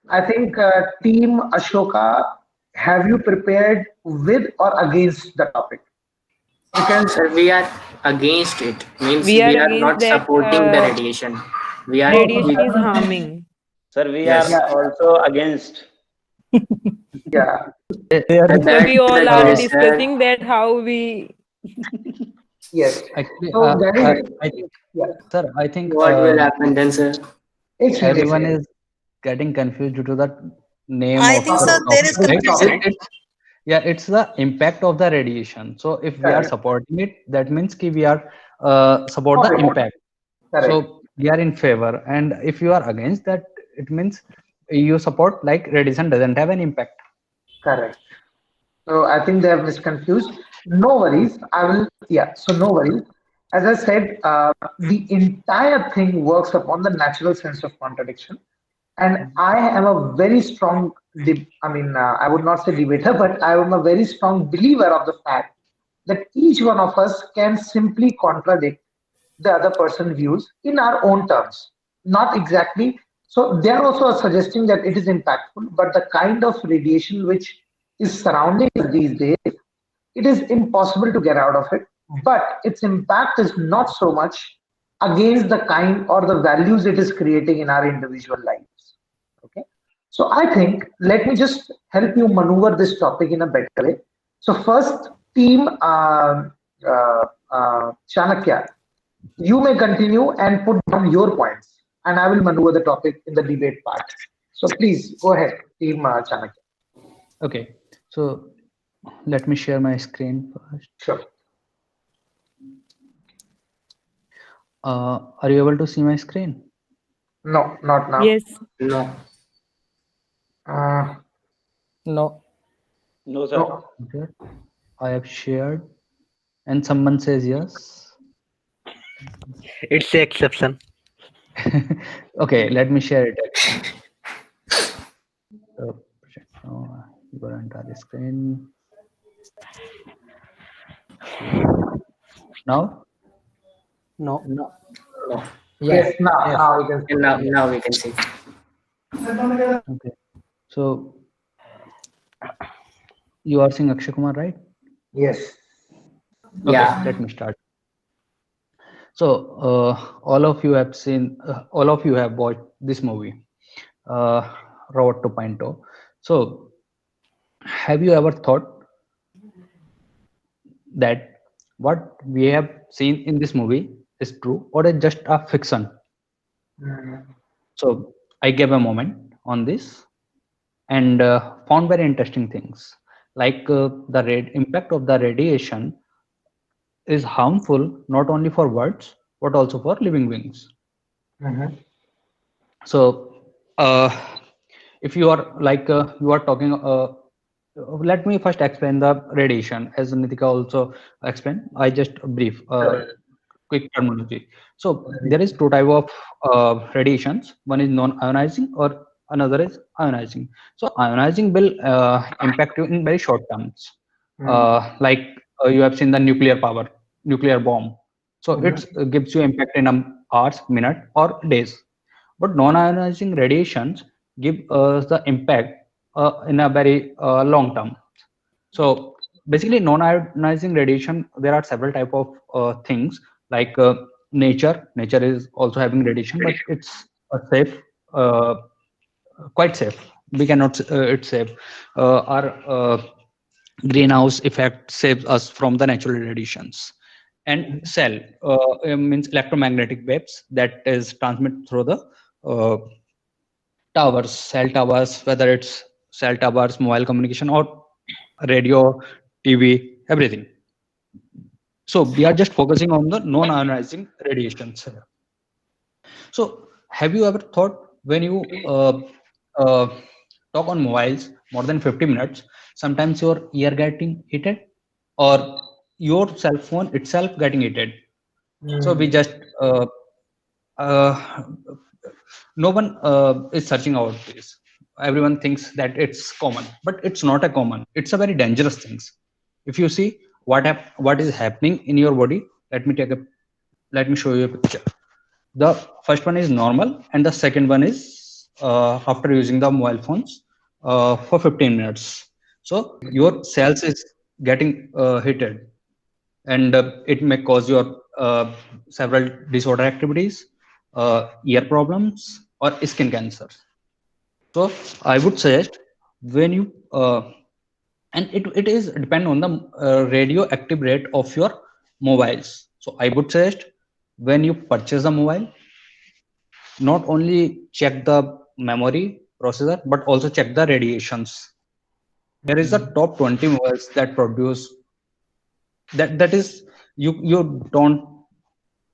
I think Team Ashoka, have you prepared with or against the topic? Because Sir, we are against it. Means We are we are against not that supporting the radiation. We are no, radiation is harming. Sir, we are yes. yeah, also against. yeah, They are So we all That are uh, research. discussing that how we. yes. actually So guys, I think, yeah, sir, I think What will happen then, sir? explain, everyone explain. is getting confused due to the name I of think the so. Topic, There is topic, right? topic. confusion. It's the impact of the radiation. So if we are Correct, supporting it, that means ki we are support for the it. impact. Correct, So we are in favor, and if you are against that, it means you support like radiation doesn't have an impact. correct. So I think they have misconfused. No worries. I will, yeah, so no worries. As I said, the entire thing works upon the natural sense of contradiction. And I am a very strong, I would not say debater, but I am a very strong believer of the fact that each one of us can simply contradict the other person's views in our own terms. Not exactly. So they are also suggesting that it is impactful, but the kind of radiation which is surrounding us these days, it is impossible to get out of it. But its impact is not so much against the kind or the values it is creating in our individual lives. Okay. So I think let me just help you maneuver this topic in a better way. So first, team Chanakya, you may continue and put down your points, and I will maneuver the topic in the debate part. So please go ahead, team Chanakya. Okay, so let me share my screen first. Sure. Are you able to see my screen? No, not now. Yes. No. Uh, No. No, sir. no. Okay. I have shared, and someone says yes. It's the exception. Okay, let me share it again. So, you go enter the screen now. No. No. No. Yes. Yes, now, Yes. now we can. And now we can see. Okay, so you are seeing Akshay Kumar, right? Yes. Okay, Yeah. let me start. So all of you have seen, all of you have watched this movie, Robot 2.0. So have you ever thought that what we have seen in this movie is true or is just a fiction? Mm, So I gave a moment on this and found very interesting things like the impact of the radiation is harmful not only for birds but also for living beings. mhm, So uh, if you are like you are talking let me first explain the radiation as Nitika also explained. I just brief correct. quick terminology. So there is two type of radiations. One is non-ionizing or another is ionizing. So ionizing will impact you in very short terms, Mm, like you have seen the nuclear power, nuclear bomb. So it mhm, gives you impact in hours, minute, or days. But non-ionizing radiations give us the impact in a very long term. So basically, non-ionizing radiation, there are several type of things like nature is also having radiation, but it's safe, uh, quite safe. We cannot it's safe. Our greenhouse effect saves us from the natural radiations. And mhm, cell means electromagnetic waves that is transmitted through the uh, towers, cell towers, whether it's cell towers, mobile communication, or radio, TV, everything. So we are just focusing on the non-ionizing radiations here. So have you ever thought when you uh, talk on mobiles more than 50 minutes, sometimes your ear getting heated or your cell phone itself getting heated? So we mm, just uh, no one is searching out this. Everyone thinks that it's common, but it's not a common. It's a very dangerous things. If you see what is happening in your body, let me show you a picture. The first one is normal, and the second one is after using the mobile phones for 15 minutes. So your cells is getting heated, and it may cause your several disorder activities, ear problems, or skin cancer. So I would suggest when you and it is depend on the radioactive rate of your mobiles. So I would suggest when you purchase a mobile, not only check the memory processor but also check the radiations. There is a top 20 mobiles that produce that is you don't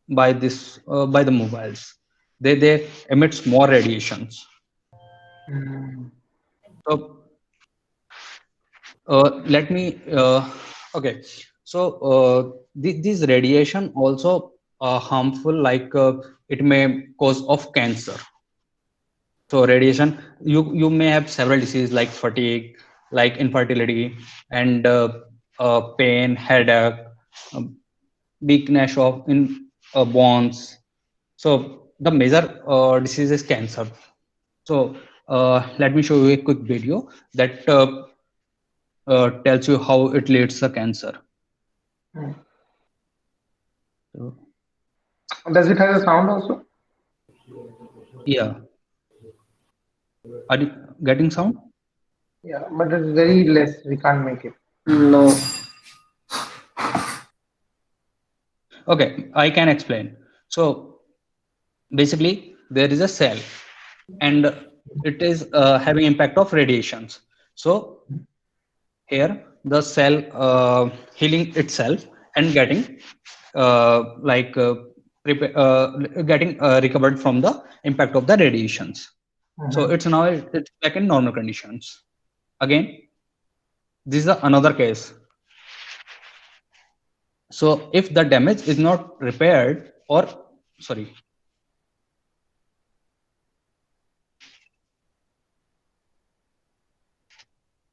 buy this by the mobiles. They emits more radiations. Mm. So let me okay. So these radiation also harmful, like it may cause of cancer. So radiation, you may have several diseases like fatigue, like infertility, and pain, headache, um, weakness of in bones. So the major disease is cancer. So let me show you a quick video that tells you how it leads to cancer. Mm. So, Does it have a sound also? yeah, are you getting sound? Yeah, but it's very less. We can't make it. No. Okay, I can explain. So basically, there is a cell, and it is having impact of radiations. So here, the cell healing itself and getting like getting recovered from the impact of the radiations. So Mhm. it's now it's back in normal conditions. Again, this is another case. So if the damage is not repaired, or sorry,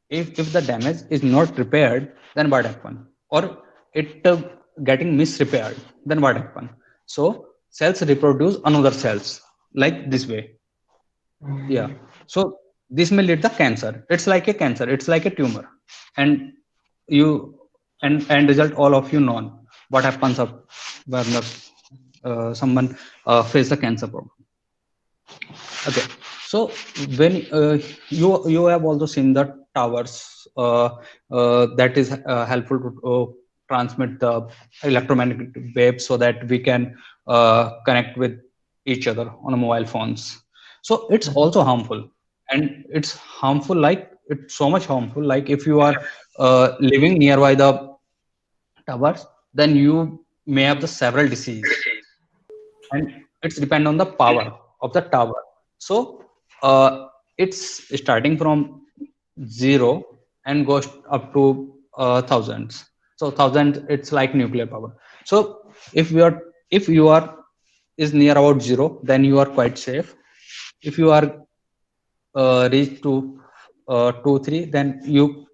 if the damage is not repaired, then what happen? Or it getting misrepaired, then what happen? So cells reproduce another cells like this way. Yeah. Mm. So this may lead to cancer. It's like a cancer. It's like a tumor, and you and result all of you know what happens up when someone face the cancer problem. Okay, so when you have also seen the towers that is helpful to transmit the electromagnetic waves so that we can connect with each other on the mobile phones. So it's Mhm. also harmful, and it's harmful like it's so much harmful. Like if you are living nearby the towers, then you may have the several disease, and it's depend on the power of the tower. So it's starting from zero and goes up to thousands. So thousands, it's like nuclear power. So if you are if you are is near about zero, then you are quite safe. If you are reach to 2 3, then you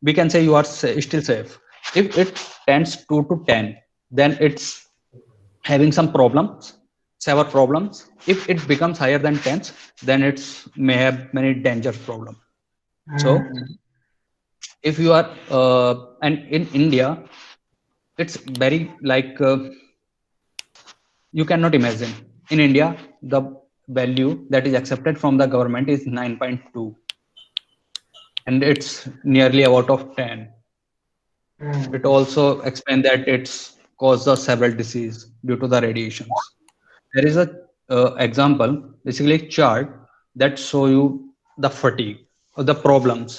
we can say you are still safe. If it tends 2 to 10, then it's having some problems, several problems. If it becomes higher than 10, then it's may have many dangerous problems. So Mm. if you are and in India, it's very like you cannot imagine. In India, the value that is accepted from the government is 9.2, and it's nearly out of 10. It Mm. also explained that it's caused the several disease due to the radiations. There is a example, basically chart that show you the fatigue or the problems.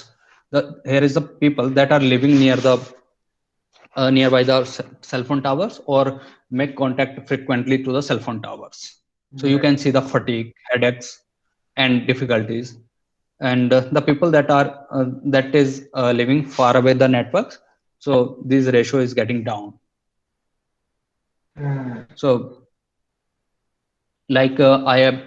Here is the people that are living near the nearby the cell phone towers or make contact frequently to the cell phone towers. So you Right. can see the fatigue, headaches, and difficulties. And the people that is living far away the networks, so this ratio is getting down. Mm. So like I have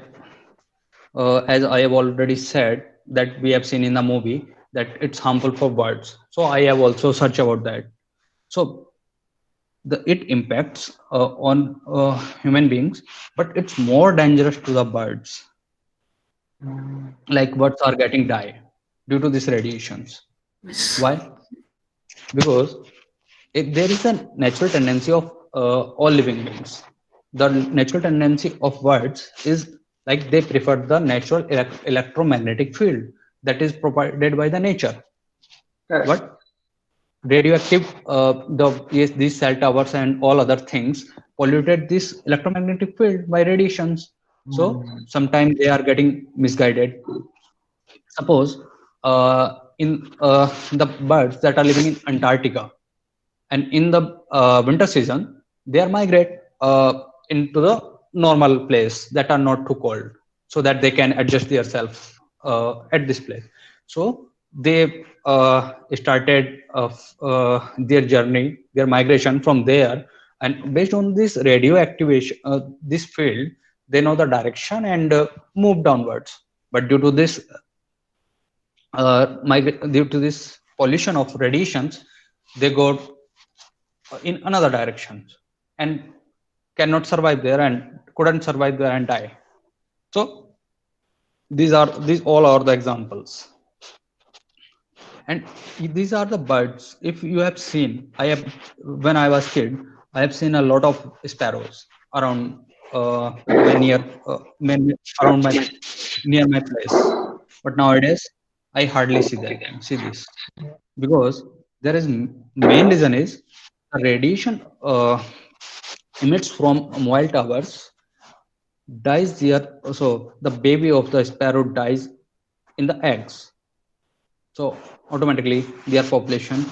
as I have already said that we have seen in the movie that it's harmful for birds. So I have also searched about that. So it impacts on human beings, but it's more dangerous to the birds. like birds are getting die due to these radiations. Why? Because there is a natural tendency of all living beings. The natural tendency of birds is like they prefer the natural electromagnetic field that is provided by the nature. Correct. But radioactive, yes, these cell towers and all other things polluted this electromagnetic field by radiations. So sometimes they are getting misguided. Suppose in the birds that are living in Antarctica, and in the winter season they are migrate into the normal place that are not too cold, so that they can adjust themselves at this place. So they started their journey, their migration from there, and based on this radio activation, this field, they know the direction and move downwards. But due to this pollution of radiations, they go in another direction and cannot survive there and couldn't survive there and die. So these all are the examples. And these are the birds. If you have seen, I have, when I was kid, I have seen a lot of sparrows around my near around my near my place. But nowadays I hardly see this, because there is main reason is the radiation emits from mobile towers dies there. So the baby of the sparrow dies in the eggs, so automatically their population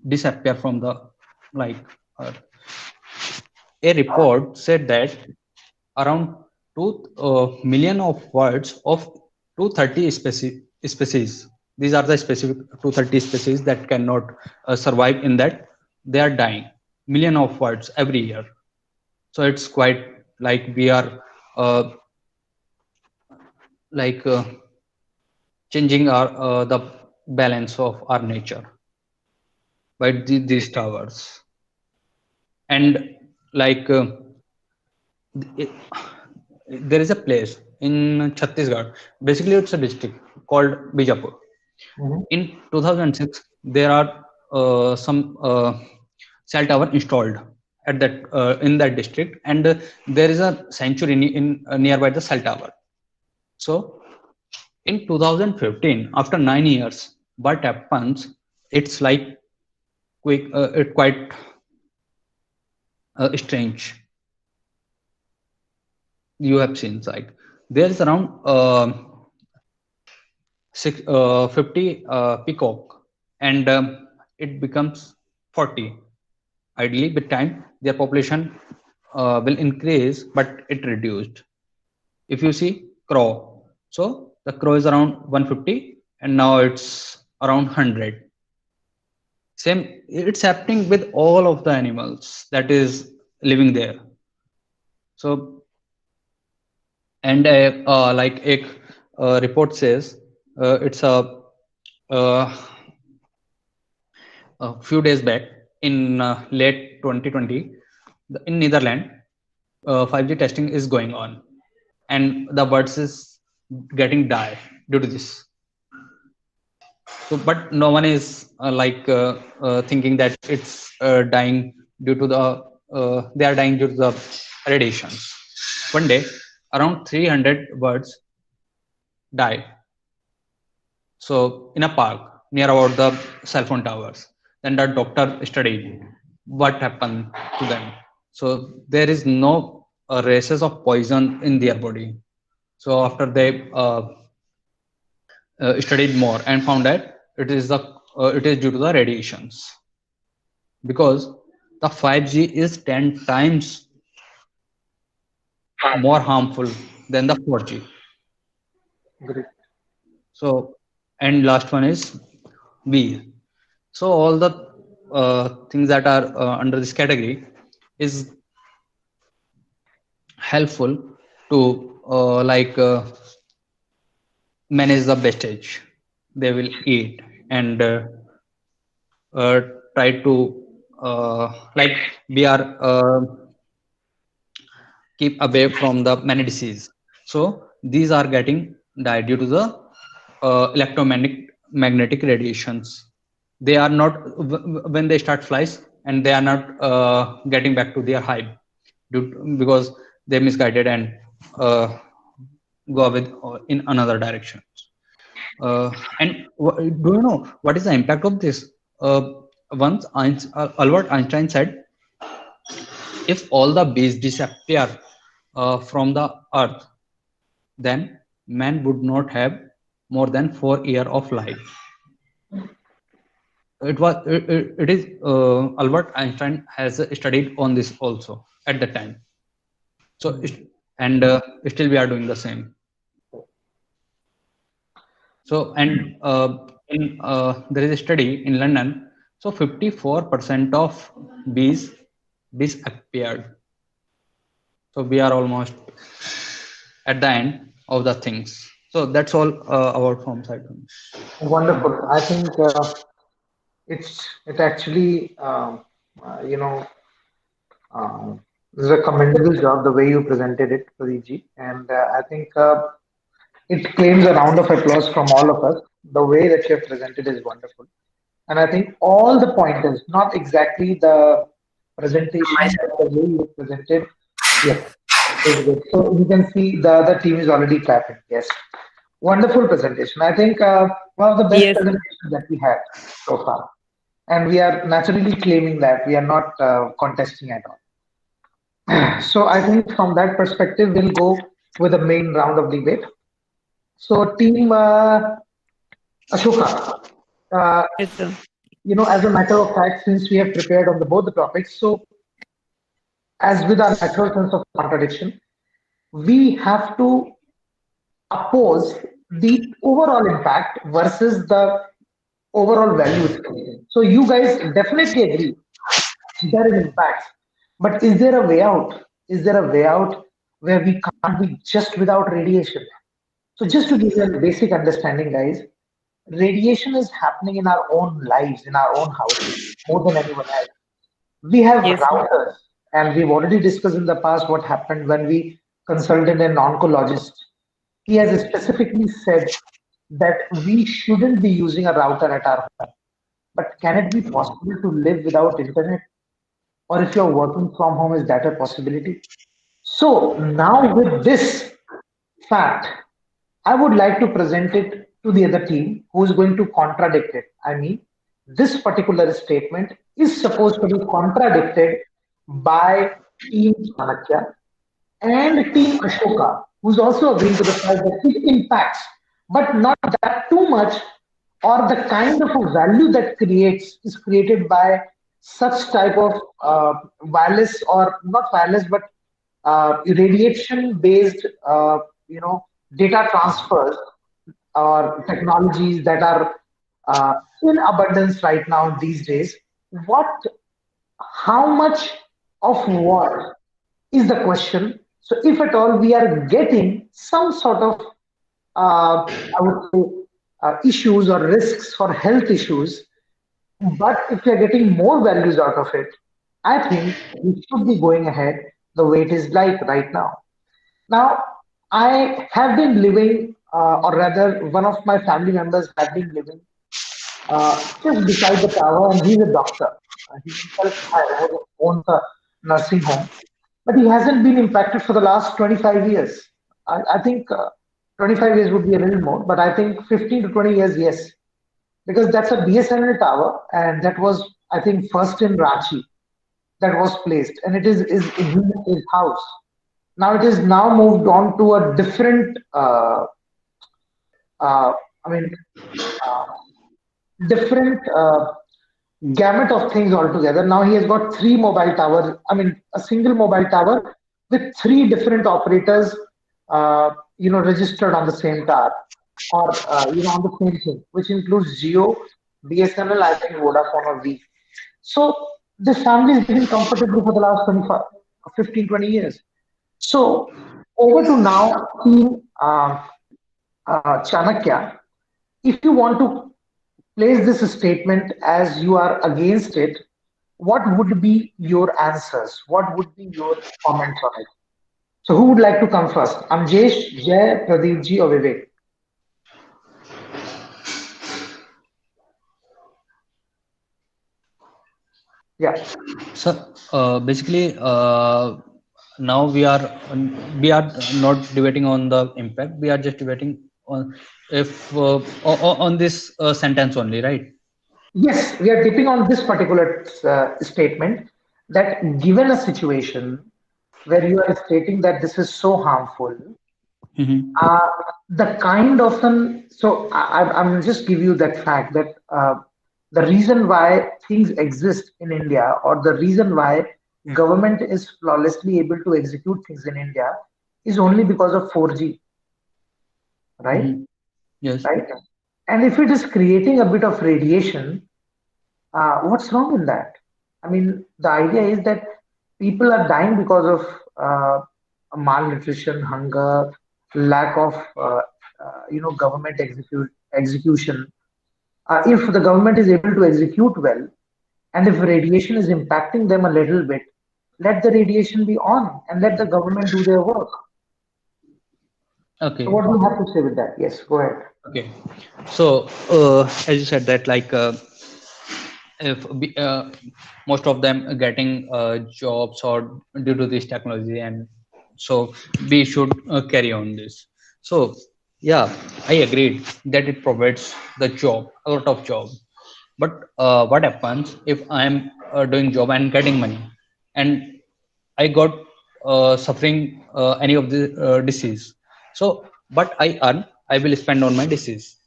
disappear from the like earth. A report said that around 2 million of birds of 230 species, these are the specific 230 species that cannot survive in that, they are dying, million of birds every year. So it's quite like we are uh, like changing our the balance of our nature by these towers. And like it, there is a place in Chhattisgarh. Basically, it's a district called Bijapur. Mhm. In 2006, there are some cell tower installed at that in that district, and there is a sanctuary in nearby the cell tower. So in 2015, after 9 years, what happens? It's like quick. It quite strange. You have seen like there is around 50 peacock, and it becomes 40. Ideally, with time, their population will increase, but it reduced. If you see crow, so the crow is around 150, and now it's around 100. Same, it's happening with all of the animals that is living there. So, and like a report says, it's uh, a few days back in late 2020, in Netherlands, 5G testing is going on, and the birds is getting die due to this. So, but no one is thinking that it's dying due to the they are dying due to the radiations. One day, around 300 birds die. So, in a park near about the cell phone towers, then the doctor studied what happened to them. So, there is no traces of poison in their body. So, after they studied more and found that it is due to the radiations, because the 5G is 10 times more harmful than the 4G. Great. So, and last one is B. So all the things that are under this category is helpful to manage the wastage they will eat, and uh, try to like we are keep away from the many disease. So these are getting died due to the electromagnetic radiations. They are not when they start flies, and they are not getting back to their hive because they misguided and go with in another direction. And do you know what is the impact of this? Once Albert Einstein said, if all the bees disappear from the earth, then man would not have more than 4 years of life. It is Albert Einstein has studied on this also at the time. So and still we are doing the same. So and in there is a study in London. So 54% of bees disappeared. So we are almost at the end of the things. So that's all about from side. Wonderful. I think it actually you know this is a commendable job the way you presented it, Pradeep, and I think it claims a round of applause from all of us. The way that you have presented is wonderful, and I think all the pointers, not exactly the My presentation, side. but the way you presented, yes, is good. So you can see the other team is already clapping. Yes, wonderful presentation. I think one of the best Yes, sir. presentations that we had so far, and we are naturally claiming that we are not contesting at all. So I think from that perspective, we'll go with the main round of debate. So team Ashoka, uh, Yes, sir. as a matter of fact, since we have prepared on the both the topics, so as with our natural sense of contradiction, we have to oppose the overall impact versus the overall value it's creating. So you guys definitely agree there is impact, but is there a way out? Is there a way out where we can't be just without radiation? So just to give you a basic understanding, guys, radiation is happening in our own lives, in our own houses, more than anyone else. We have Yes, sir. routers, and we've already discussed in the past what happened when we consulted an oncologist. He has specifically said that we shouldn't be using a router at our home. But can it be possible to live without internet? Or if you're working from home, is that a possibility? So now with this fact, I would like to present it to the other team who is going to contradict it. I mean, this particular statement is supposed to be contradicted by Team Chanakya and Team Ashoka, who's also agreeing to the fact that it impacts, but not that too much, or the kind of a value that creates is created by such type of wireless or not wireless, but radiation based, data transfers or technologies that are in abundance right now these days. What, how much of what is the question. So, if at all we are getting some sort of, I would say, issues or risks for health issues, but if we are getting more values out of it, I think we should be going ahead the way it is like right now. Now, I have been living, or rather, one of my family members have been living just beside the tower, and he's a doctor. He himself owns a nursing home, but he hasn't been impacted for the last 25 years. I think 25 years would be a little more, but I think 15 to 20 years, yes, because that's a BSNL tower, and that was, I think, first in Ranchi that was placed, and it is in his house. Now it is now moved on to a different, I mean, uh, different gamut of things altogether. Now he has got three mobile towers. I mean, a single mobile tower with three different operators, registered on the same tower or on the same thing, which includes Geo, BSNL, I think Vodafone or V. So this family is living comfortably for the last 25, 15, 20 years. So over to now, Team Chanakya. If you want to place this statement as you are against it, what would be your answers? What would be your comments on it? So who would like to come first? Amjesh, Jay, Pradeep ji, or Vivek? Yeah. So basically, now we are not debating on the impact. We are just debating on if on this sentence only, right? Yes, we are dipping on this particular statement that given a situation where you are stating that this is so harmful, Mm-hmm. uh, the kind of an so I'm just give you that fact that the reason why things exist in India or the reason why government is flawlessly able to execute things in India is only because of 4G, right? Mm-hmm. Yes. Right? And if it is creating a bit of radiation, what's wrong in that? I mean, the idea is that people are dying because of malnutrition, hunger, lack of government execution. If the government is able to execute well, and if radiation is impacting them a little bit, let the radiation be on and let the government do their work. So, Okay. what do you have to say with that? Yes, go ahead. Okay. So as you said that like if most of them are getting jobs or due to this technology, and so we should carry on this. So yeah, I agreed that it provides the job, a lot of job. But what happens if I'm doing job and getting money, and I got suffering any of the disease? So but I earn, I will spend on my disease.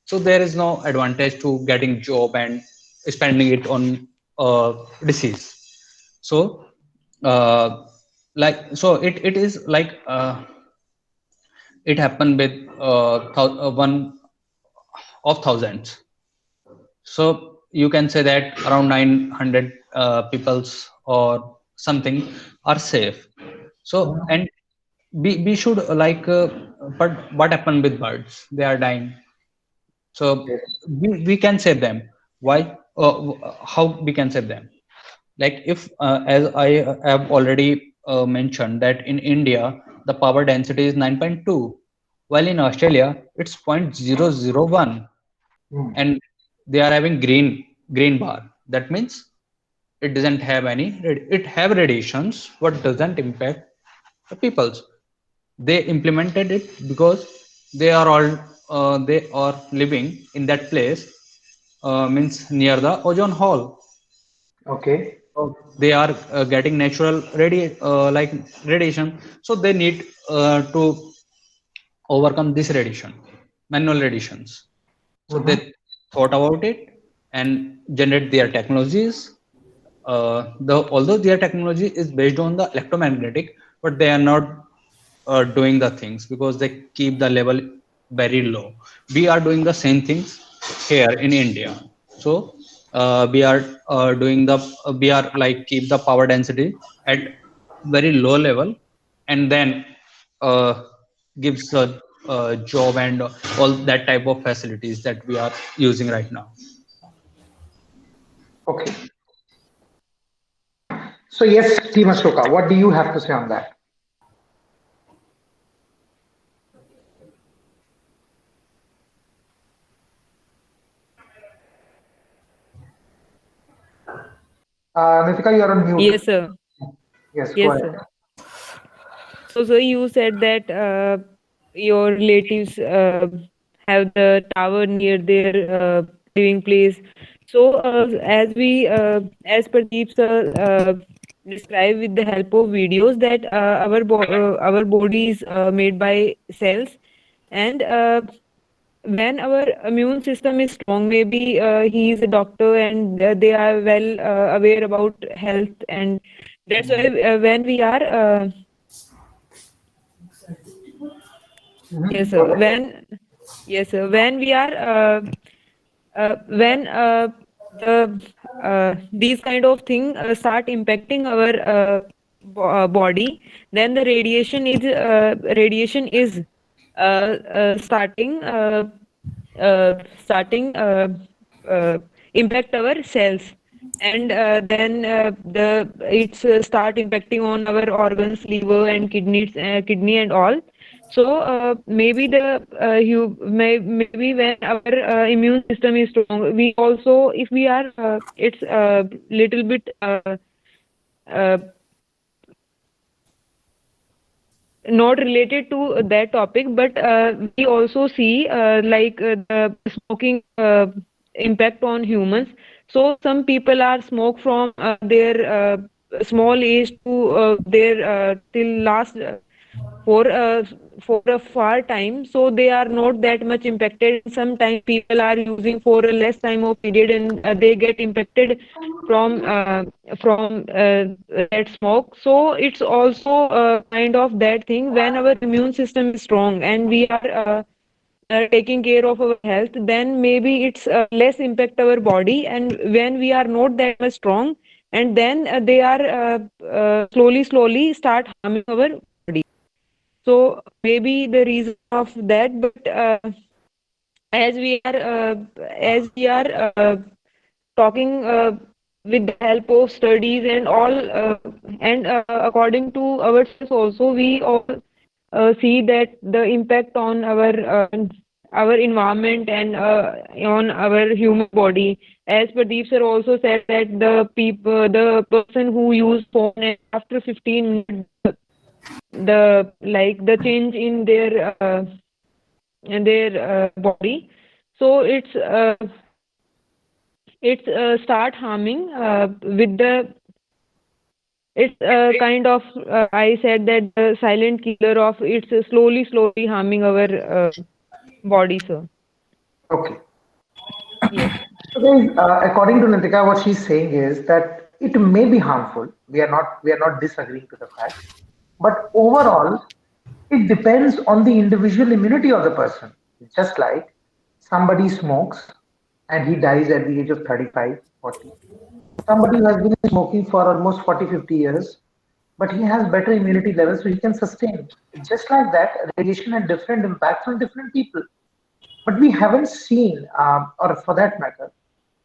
So there is no advantage to getting job and spending it on disease. So it is like it happened with one of thousands. So you can say that around 900 peoples or something are safe. So and we should but what happened with birds? They are dying. So we can save them. Why? How we can save them? Like if as I have already mentioned that in India the power density is 9.2, while in Australia it's 0.001, Hmm. and they are having green bar. That means it doesn't have any. It have radiations, but doesn't impact the peoples. They implemented it because they are living in that place, means near the ozone hole. Okay. They are getting natural radiation, so they need to overcome this radiation, manual radiations. So they Mhm. thought about it and generate their technologies. Although their technology is based on the electromagnetic, but they are not doing the things because they keep the level very low. We are doing the same things here in India. So we are doing the we are like keep the power density at very low level, and then uh, gives a job and all that type of facilities that we are using right now. Okay. So yes, Team Ashoka, what do you have to say on that? Nitika, you're on mute. Yes, sir. Yes, go Yes, ahead. sir. So you said that your relatives have the tower near their living place. So as Pradeep sir described with the help of videos that our body is made by cells, and when our immune system is strong, maybe he is a doctor and they are well aware about health, and that's why when we are Mhm. yes, Go sir. ahead. When we are when the these kind of thing start impacting our body, then the radiation is starting uh, impact our cells. and then the it's start impacting on our organs, liver and kidney and all. So maybe maybe when our immune system is strong, we also, if we are it's a little bit uh, not related to that topic, but we also see the smoking impact on humans. So some people are smoke from their small age to their till last for a far time, so they are not that much impacted. Sometimes people are using for a less time of period, and they get impacted from that smoke. So it's also kind of that thing. When our immune system is strong and we are taking care of our health, then maybe it's less impact our body. And when we are not that much strong, and then they are slowly start harming our body. So maybe the reason of that, but as we are talking with the help of studies and all, and according to ourselves also, we all see that the impact on our environment and on our human body. As Pradeep sir also said that the person who use phone, and after 15 minutes, the change in their body. So it's start harming with the it's kind of I said that the silent killer of it's slowly harming our body, sir. Okay. Yes. So guys, according to Nitika, what she's saying is that it may be harmful. We are not disagreeing to the fact, but overall, it depends on the individual immunity of the person. Just like somebody smokes and he dies at the age of 35, 40. Somebody who has been smoking for almost 40, 50 years, but he has better immunity levels, so he can sustain. Just like that, radiation had different impacts on different people. But we haven't seen, or for that matter,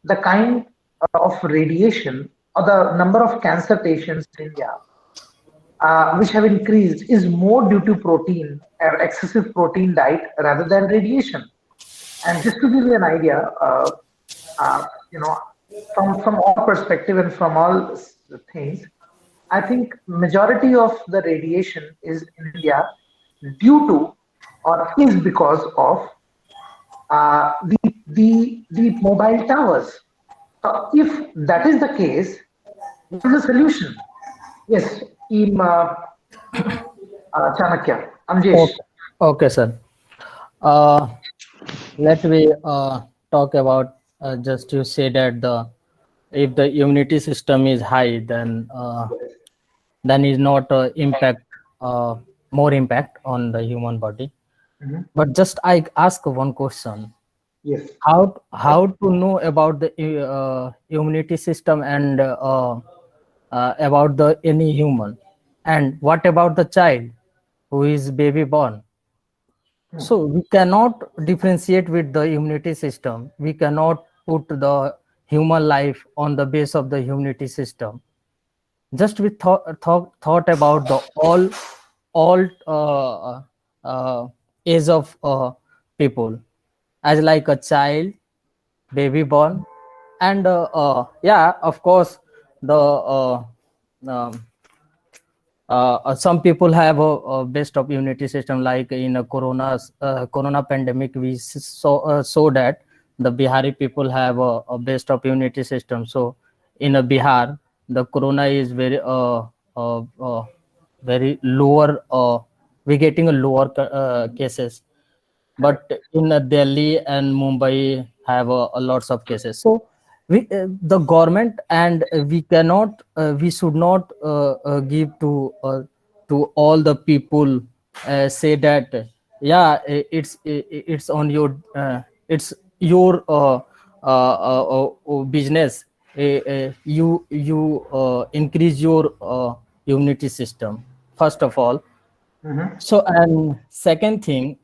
the kind of radiation or the number of cancer patients in India which have increased is more due to protein or excessive protein diet rather than radiation. And just to give you an idea, uh, you know, from all perspective and from all things, I think majority of the radiation is in India due to or is because of the mobile towers. If that is the case, what is the solution? Yes, team Chanakya, Amjesh. Okay, okay, sir. Uh, let me talk about just you say that the if the immunity system is high, then is not impact more impact on the human body. Mhm. But just I ask one question: Yes. how to know about the immunity system and about the any human, and what about the child who is baby born? Hmm. So we cannot differentiate with the immunity system. We cannot put the human life on the base of the immunity system. Just we thought about the all age of people, as like a child, baby born, and yeah, of course, the um, some people have a best of immunity system, like in a corona pandemic we saw that the Bihari people have a best of immunity system. So in a Bihar, the corona is very lower, we getting a lower cases, but in Delhi and Mumbai have a lots of cases. So the government, and we should not give to all the people, say that yeah, it's on your it's your business. You increase your immunity system first of all. Mhm. So, and second thing,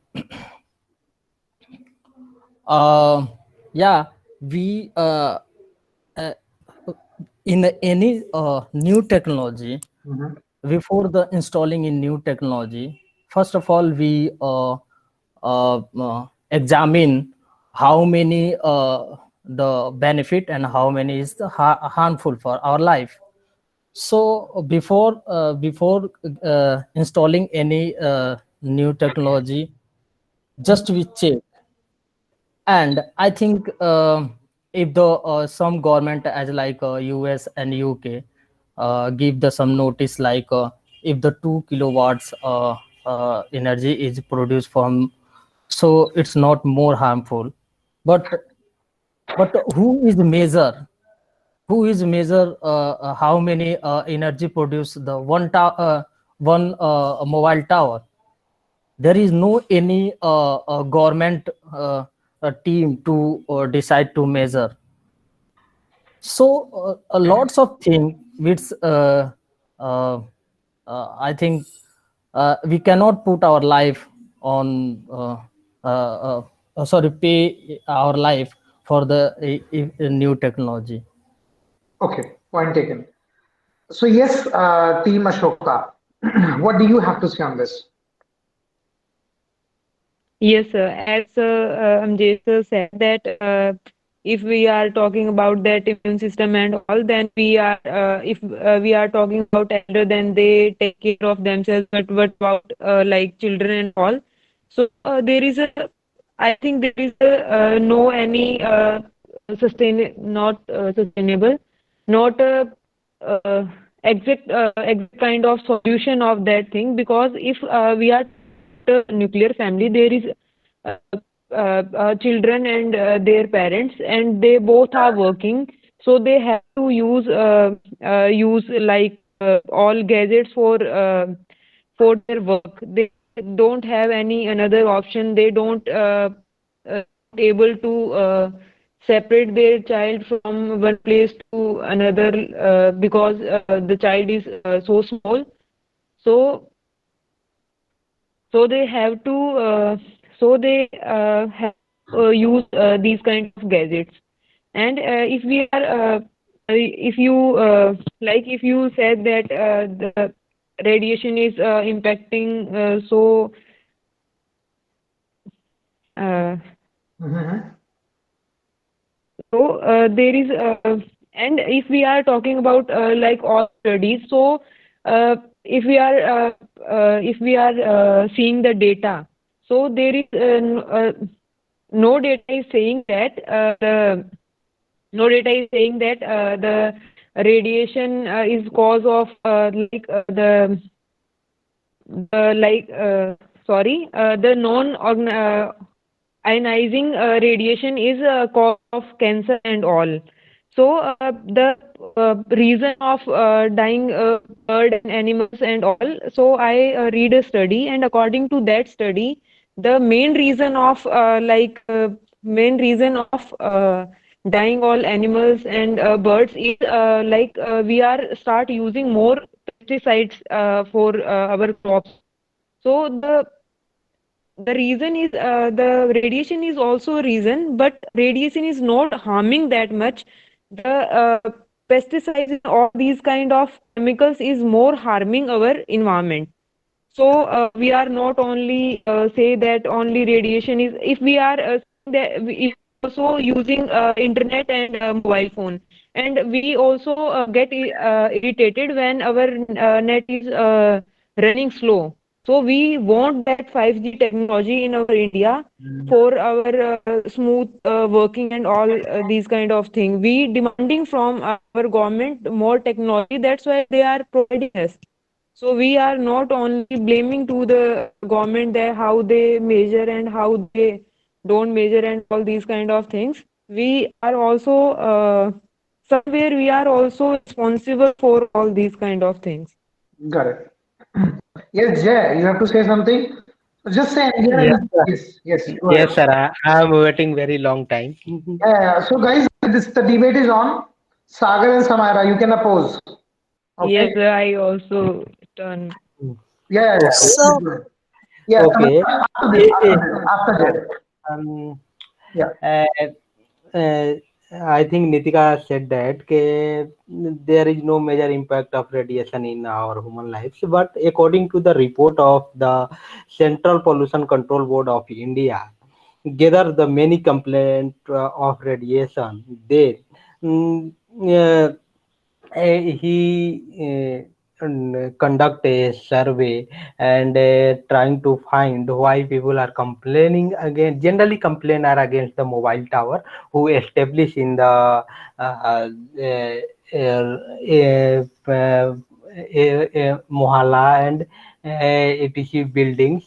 uh, yeah, we uh, in any new technology, Mhm. before the installing in new technology, first of all we examine how many the benefit and how many is the harmful for our life. So before installing any new technology, just we check. And I think if the some government as like US and UK give the some notice like if the 2 kilowatts energy is produced from, so it's not more harmful. But but who is measure how many energy produce the one mobile tower? There is no any government team to decide to measure. So a lots of things which uh, I think we cannot put our life on sorry, pay our life for the new technology. Okay, point taken. So yes, Team Ashoka, what do you have to say on this? Yes, sir. As Amjad sir said that if we are talking about that immune system and all, then we are if we are talking about elder, then they take care of themselves. But what about like children and all? So there is a, I think there is a no any not sustainable, not a exact kind of solution of that thing, because if we are nuclear family, there is uh, children and their parents, and they both are working, so they have to use like all gadgets for their work. They don't have any another option. They don't uh, able to separate their child from one place to another because the child is so small. So so they have to have use these kind of gadgets. And if you if you said that the radiation is impacting uh, Mhm. there is and if we are talking about like all studies, so if we are seeing the data, so there is no data is saying that the no data is saying that the radiation is cause of the like sorry the ionizing radiation is a cause of cancer and all. So the reason of dying bird and animals and all. So I read a study, and according to that study, the main reason of dying all animals and birds is we are start using more pesticides for our crops. So the reason is the radiation is also a reason, but radiation is not harming that much. The pesticides and all these kind of chemicals is more harming our environment. So we are not only say that only radiation is, if we are saying that we also using internet and mobile phone, and we also get irritated when our net is running slow. So we want that 5G technology in our India for our smooth working and all these kind of thing. We demanding from our government more technology. That's why they are providing us. So we are not only blaming to the government that how they measure and how they don't measure and all these kind of things. We are also somewhere we are also responsible for all these kind of things. Got it. Yes, Jay, you have to say something. Just say Yes, anything. sir. Yes, yes, go Yes, ahead. sir. I'm waiting very long time. Yeah, yeah. So guys, this the debate is on. Sagar and Samira, you can oppose. Yes, Okay. I also turn. Yeah, yeah, yeah. Okay. Please So go ahead. Yeah, Okay. Samira, Eh, eh, after this, um, Yeah. uh, uh, I think Nitika said that there is no major impact of radiation in our human lives. But according to the report of the Central Pollution Control Board of India, gather the many complaints of radiation there. Mm, uh, he conduct a survey and trying to find why people are complaining again, generally complain are against the mobile tower who established in the uh, mohalla and etc buildings,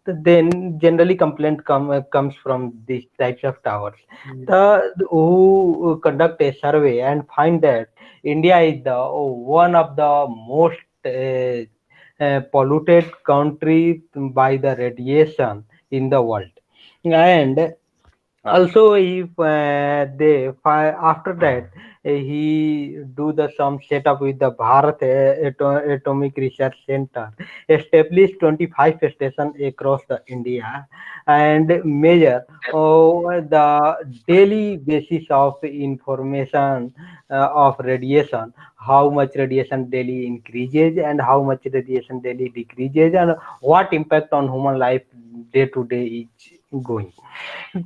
then generally complaint comes from these types of towers. The who conduct a survey and find that India is the one of the most polluted country by the radiation in the world. And also if after that he do the some setup with the Bharat Atomic Research Center, established 25 stations across the India and measure the daily basis of information of radiation, how much radiation daily increases and how much radiation daily decreases, and what impact on human life day to day is going.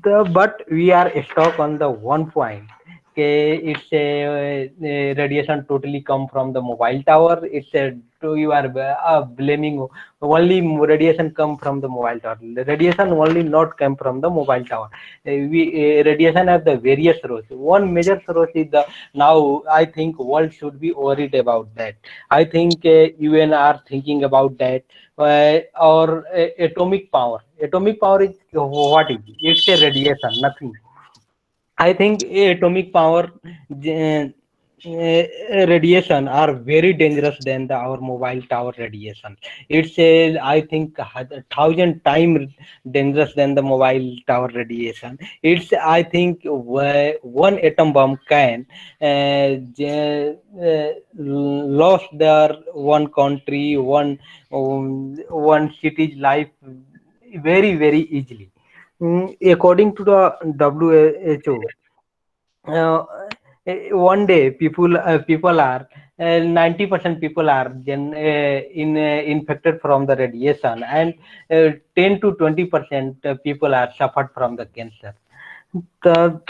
But we are stuck on the one point. Okay, it's a radiation totally come from the mobile tower. It's a you are blaming only radiation come from the mobile tower. The radiation only not come from the mobile tower. Radiation have the various source. One major source is the now I think world should be worried about that. I think UN are thinking about that or atomic power. Atomic power is what is it? It's a radiation, nothing. I think atomic power uh, radiation are very dangerous than our mobile tower radiation. It's a, I think, 1,000 times dangerous than the mobile tower radiation. It's, I think, one atom bomb can lost their one country, one city's life very, very easily. According to the WHO, uh, one day people are 90% people are infected from the radiation, and 10 to 20% people are suffered from the cancer. The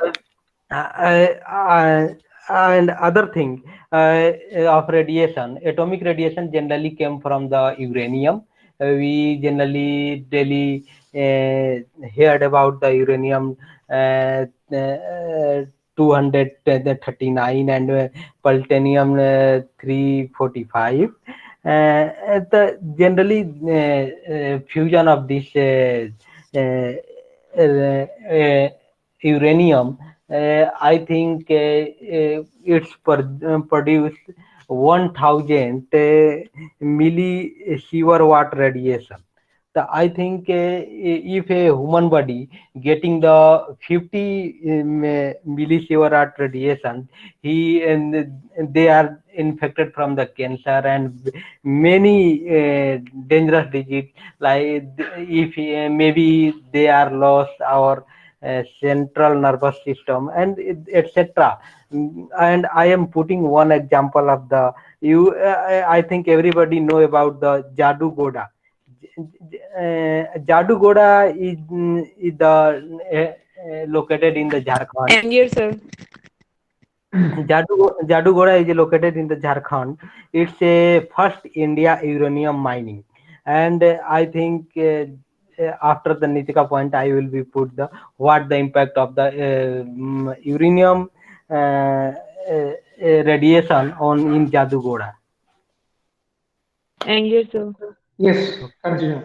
uh, and other thing of radiation, atomic radiation generally came from the uranium. We generally daily heard about the uranium uh, uh, 239 and plutonium 345. The generally fusion of this uh, uranium, I think it's produced 1000 millisievert radiation. I think if a human body getting the 50 millisievert radiation, he and they are infected from the cancer and many dangerous disease, like if maybe they are lost our central nervous system and etc. And I am putting one example of the you. I think everybody know about the Jadu Goda. Jadu Goda is the located in the Jharkhand. And yes, sir. Jadugoda is located in the Jharkhand. It's a first India uranium mining, and I think after the Nitika point, I will be put the what the impact of the uranium radiation on in Jadugoda. And yes, sir. Yes, continue.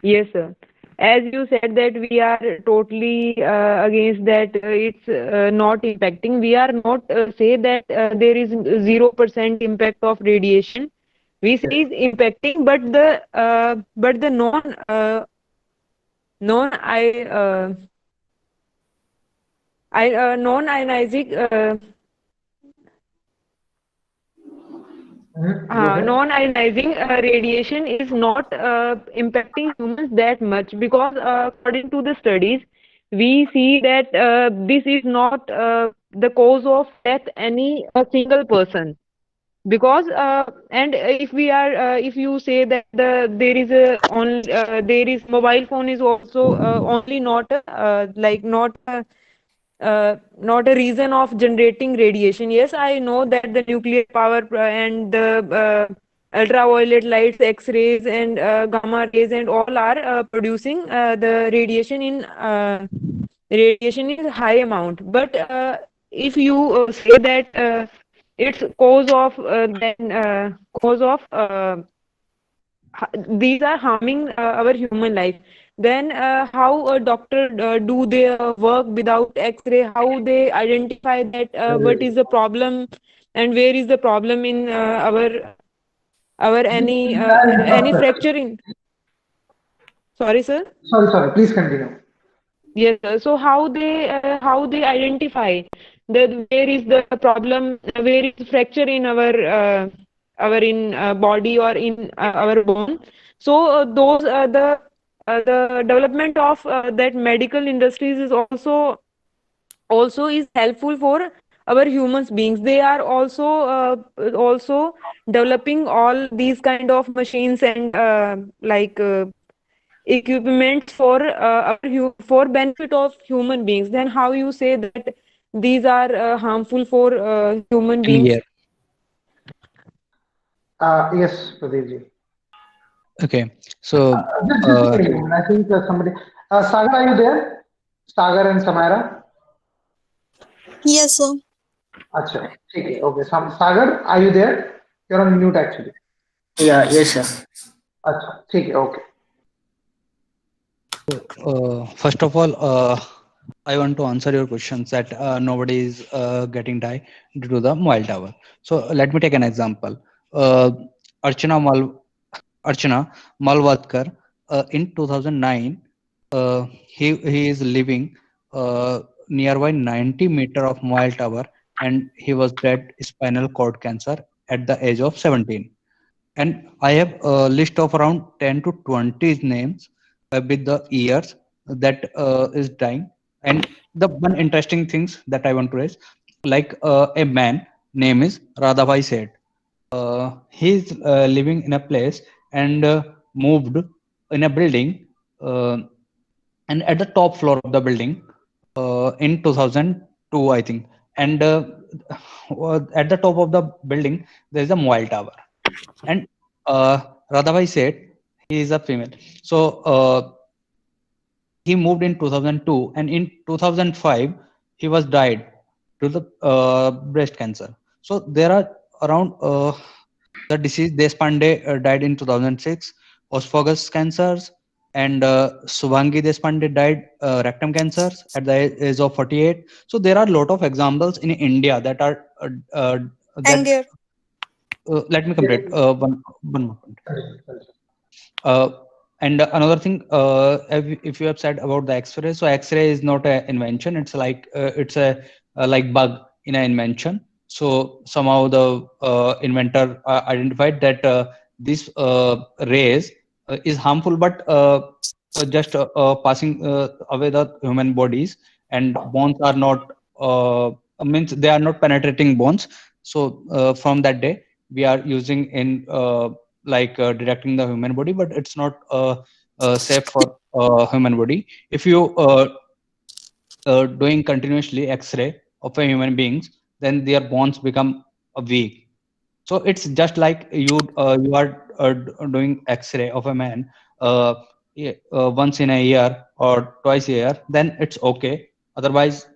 Yes, sir. As you said that we are totally against that, it's not impacting. We are not say that there is 0% impact of radiation. We say Yes. is impacting, but the non non ionizing Go ahead. non-ionizing radiation is not impacting humans that much because according to the studies, we see that this is not the cause of death any a single person, because and if we are if you say that there is a on there is mobile phone is also only not like not a reason of generating radiation. Yes, I know that the nuclear power and the ultraviolet lights, X-rays, and gamma rays, and all are producing the radiation is high amount. But if you say that it's cause of then cause of these are harming our human life, then how a doctor do their work without X-ray? How they identify that what is the problem and where is the problem in our any Interrupted. fracture in. Sorry, sir. Sorry. Please continue. Yes, sir. So how they identify that where is the problem, where is fracture in our in body or in our bone. So those the development of that medical industries is also is helpful for our humans beings. They are also developing all these kind of machines and equipments for for benefit of human beings. Then how you say that these are harmful for human beings? Clear. Yes, Pradeep ji. Okay. So, Just give me a moment. I think somebody. Sagar, are you there? Sagar and Samira. Yes, sir. अच्छा ठीक है okay Sagar are you there? You're on mute actually. Yeah, yes, sir. अच्छा ठीक है okay. first of all, I want to answer your questions that nobody is getting die due to the mobile tower. So let me take an example. Archana Archana Malvatkar in 2009, he is living nearby 90 meter of mobile tower, and he was dead spinal cord cancer at the age of 17. And I have a list of around 10 to 20 names with the years that is dying. And the one interesting things that I want to raise, like a man name is Radhavai Seth. He's living in a place and moved in a building, uh, and at the top floor of the building in 2002, I think. And at the top of the building, there is a mobile tower. And Radhavai said he is a female. So he moved in 2002, and in 2005 he was died to the breast cancer. So there are around the disease. Deshpande died in 2006, esophagus cancers, and Subhangi Deshpande died rectum cancers at the age of 48. So there are a lot of examples in India that are that. Anger. Let me complete one more point. Uh, and another thing, if you have said about the X-ray, so X-ray is not an invention. It's like it's a like bug in an invention. So somehow the inventor identified that this rays is harmful, but just passing away the human bodies, and bones are not means they are not penetrating bones. So from that day, we are using in detecting the human body, but it's not safe for human body. If you doing continuously X-ray of a human beings, then their bones become weak. So it's just like you are doing X-ray of a man once in a year or twice a year, then it's okay. Otherwise,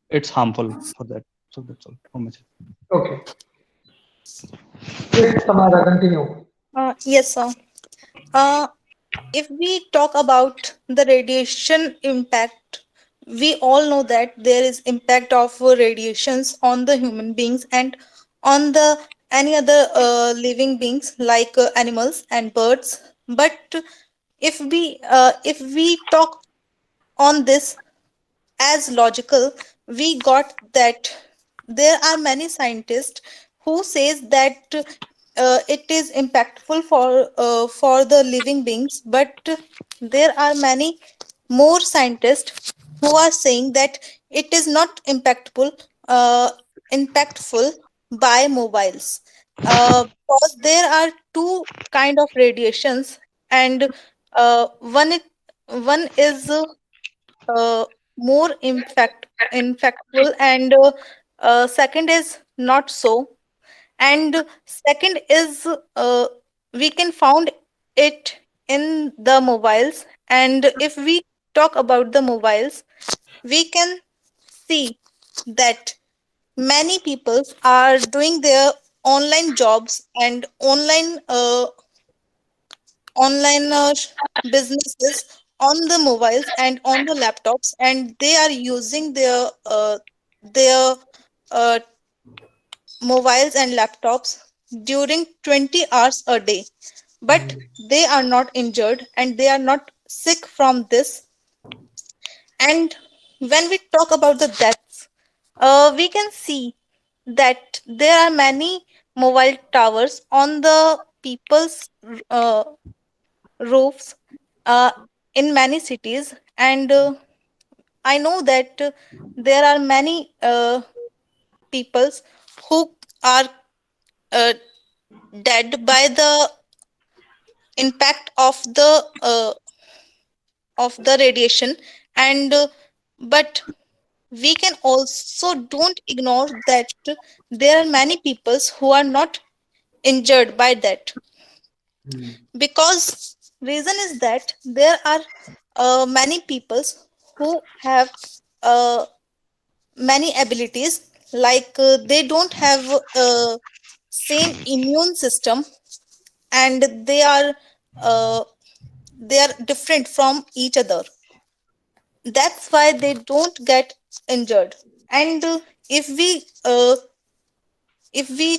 it's harmful for that. So that's all from my side. Okay. Yes, Samara, continue. Yes, sir. Uh, if we talk about the radiation impact, we all know that there is impact of radiations on the human beings and on the any other living beings like animals and birds. But if we talk on this as logical, we got that there are many scientists who says that it is impactful for the living beings, but there are many more scientists who are saying that it is not uh, impactful by mobiles, because there are two kind of radiations, and one is more impactful, and second is not so. And second is, we can found it in the mobiles. And if we talk about the mobiles, we can see that many people are doing their online jobs and online businesses on the mobiles and on the laptops, and they are using their uh, mobiles and laptops during 20 hours a day, but they are not injured and they are not sick from this. And when we talk about the deaths, we can see that there are many mobile towers on the people's uh, roofs uh, in many cities. And I know that there are many peoples who are uh, dead by the impact of the radiation. And but we can also don't ignore that there are many peoples who are not injured by that, because reason is that there are many peoples who have uh, many abilities, like they don't have same immune system, and uh, they are different from each other. That's why they don't get injured. And if we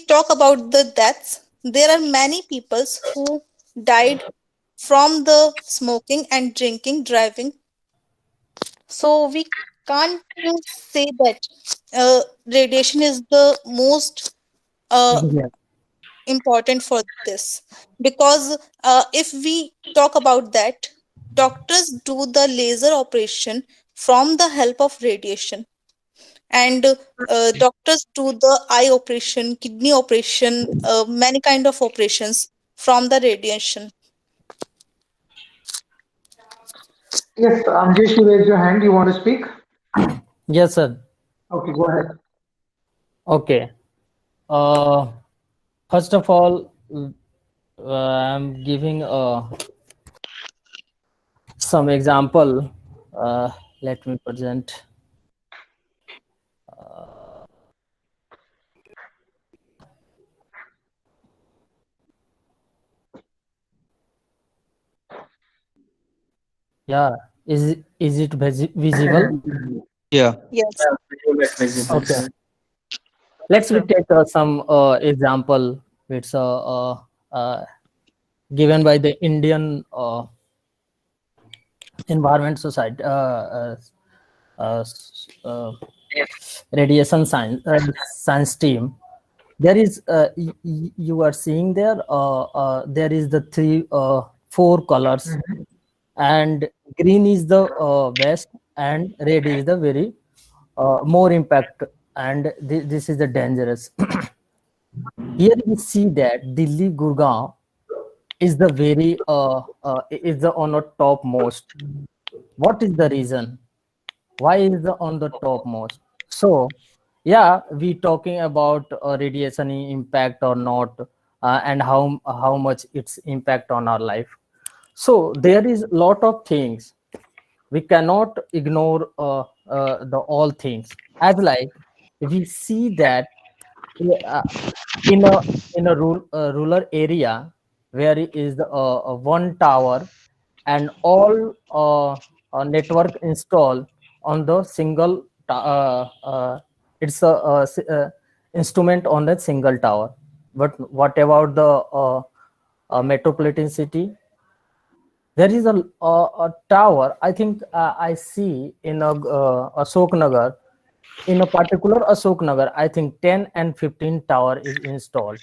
talk about the deaths, there are many people who died from the smoking and drinking driving. So we can't say that radiation is the most uh, Yeah. important for this, because if we talk about that, doctors do the laser operation from the help of radiation, and doctors do the eye operation, kidney operation, many kind of operations from the radiation. Yes, Amjesh, you raised your hand. You want to speak? Yes, sir. Okay, go ahead. Okay. Uh, First of all, I'm giving some example. Let me present. Yeah, is it visible? Yeah. Yes. Yeah, visual is visible, Okay. sir. Let's we take some example. It's given by the Indian Environment Society, uh, s- uh, radiation science team. There is you are seeing there. There is the four colors, and green is the best, and red is the very more impact, and this is the dangerous. Here we see that Delhi Gurgaon is the very is the on the topmost. What is the reason? Why is the on the topmost? So yeah, we talking about radiation impact or not, and how much its impact on our life. So there is lot of things we cannot ignore, the all things, as like we see that uh, in a rural area where is one tower, and all network installed on the single it's a instrument on the single tower. But what about the metropolitan city? There is a tower, I think, I see in a Ashok Nagar. In a particular Ashok Nagar, I think 10 and 15 tower is installed.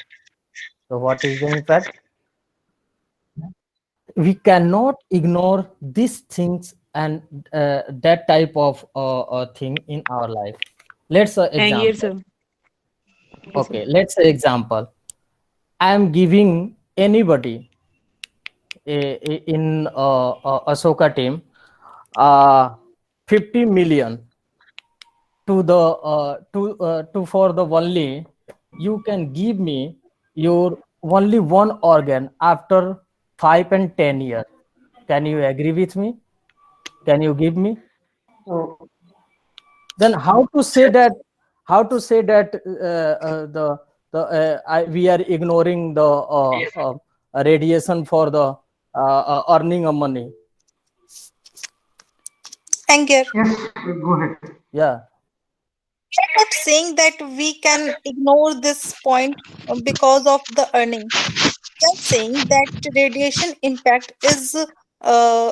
So what is the impact? We cannot ignore these things and that type of thing in our life. Let's And yes, example. sir. Thank you, sir. Okay, let's say example. I am giving anybody in Ashoka team uh, 50 million to the to for the only you can give me your only one organ after 5 and 10 years. Can you agree with me? Can you give me? So, Then how to say that? How to say that we are ignoring the radiation for the earning of money? Anger. yes, go ahead. Yeah. I'm not saying that we can ignore this point because of the earning. I'm saying that radiation impact uh,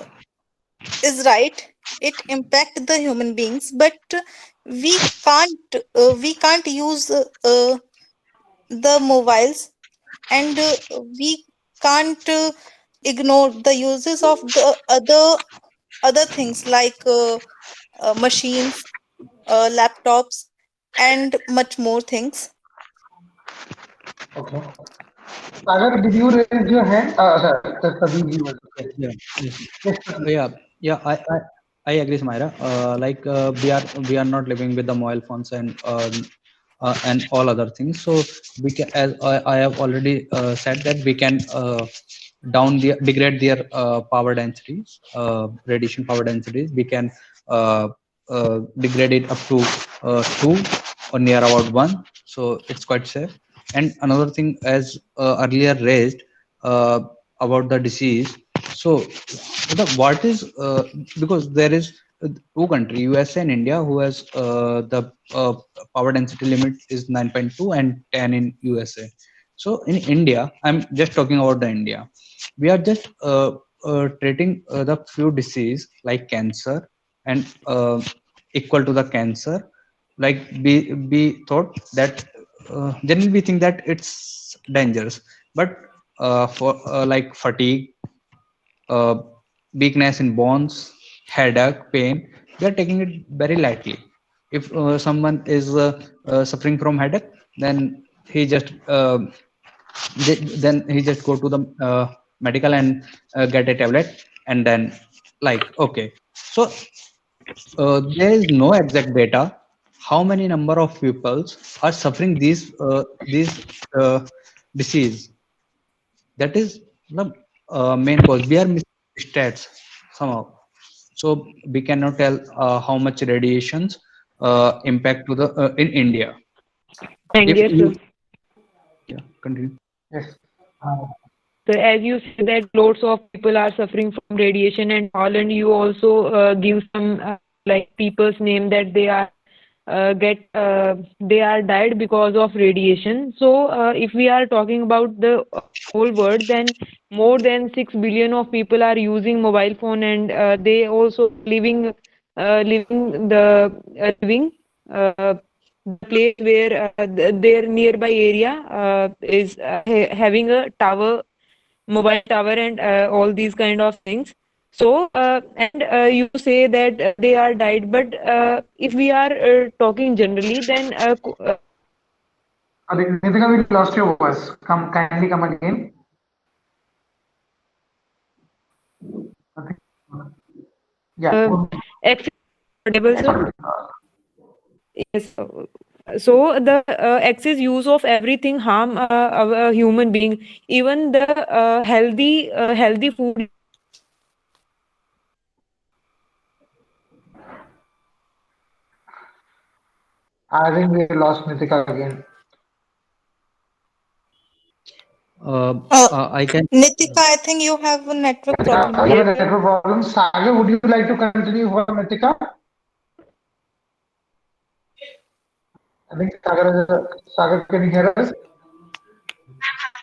is right. It impact the human beings, but we can't use the mobiles, and we can't ignore the uses of the other things like machines, laptops, and much more things. Okay. Sagar, did you raise your hand? Sorry, the Sabir ji was okay. Yeah, yes. Yes, Sabir. Yeah, yeah, I agree, Smaira. Like we are not living with the mobile phones and all other things. So we can, as I have already said, that we can degrade their power densities, radiation power densities. We can degrade it up to two or near about one. So it's quite safe. And another thing, as earlier raised about the disease. So what is because there is two country, USA and India, who has the power density limit is 9.2 and 10 in USA. So in India, I'm just talking about the India, we are just treating the few disease like cancer and equal to the cancer, like we thought that generally we think that it's dangerous, but for like fatigue, uh, weakness in bones, headache, pain, we are taking it very lightly. If someone is suffering from headache, then he just then he just go to the medical and get a tablet, and then like okay. So there is no exact data how many number of peoples are suffering these disease. That is the main cause. We are missing stats somehow, so we cannot tell how much radiations impact to the in India. And If yes, you, sir. yeah, continue. Yes. Uh, So as you say that lots of people are suffering from radiation and all, and you also give some like people's name that they are died because of radiation. So if we are talking about the whole world, then more than 6 billion of people are using mobile phone, and they also living the place where their nearby area is having a tower, mobile tower, and all these kind of things. So and you say that they are died, but if we are talking generally, then sorry, Nitika, we lost your voice. Kindly come again. I think, yeah. uh, access audible, sir. Yes. So the excess use of everything harm a human being. Even the healthy food. I think we lost Nitika again. Uh, Uh, I can. Nitika, I think you have a network Nitika, problem. you Yes, have a sir. network problem. Sagar, would you like to continue for Nitika? I think Sagar, can you hear us?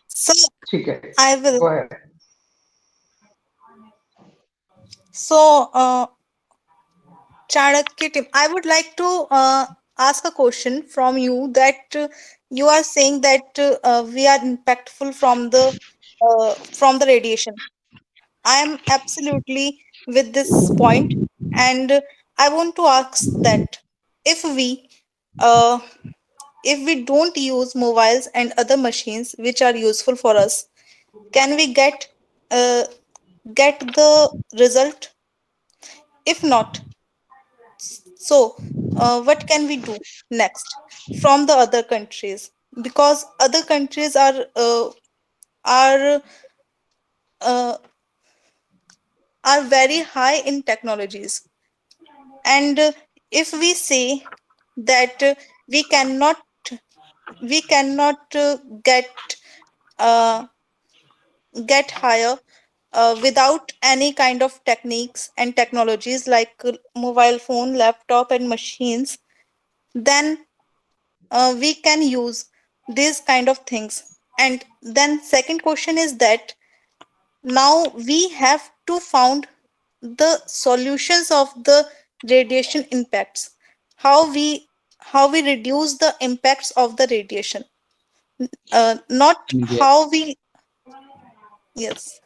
So Okay. I will. Go ahead. So, Chanakya team, I would like to ask a question from you that you are saying that we are impactful from the radiation. I am absolutely with this point. And I want to ask that if we uh, if we don't use mobiles and other machines which are useful for us, can we uh, get the result? If not, so what can we do next from the other countries? Because other countries are uh, are very high in technologies, and if we say that we cannot uh, get higher without any kind of techniques and technologies like mobile phone, laptop, and machines, then we can use these kind of things. And then second question is that now we have to found the solutions of the radiation impacts, how we reduce the impacts of the radiation, not Yeah. how we. Yes.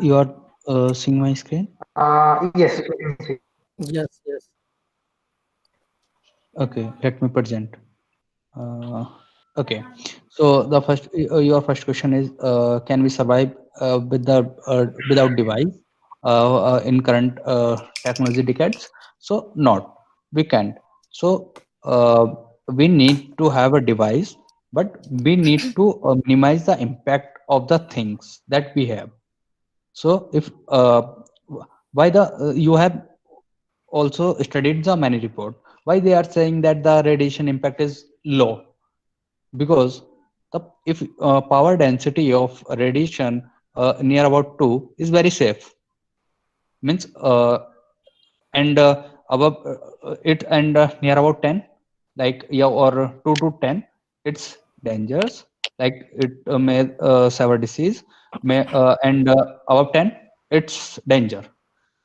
You are seeing my screen? Yes, you can see. Yes, yes. Okay, let me present. Uh, okay, so the first, your first question is, can we survive without device in current technology decades? So not, we can't. So we need to have a device, but we need to minimize the impact of the things that we have. So if why the you have also studied the many report, why they are saying that the radiation impact is low, because the if power density of radiation near about 2 is very safe, means and above it, and near about 10, like yeah, or 2 to 10, it's dangerous, like it may sever disease, may and above 10 it's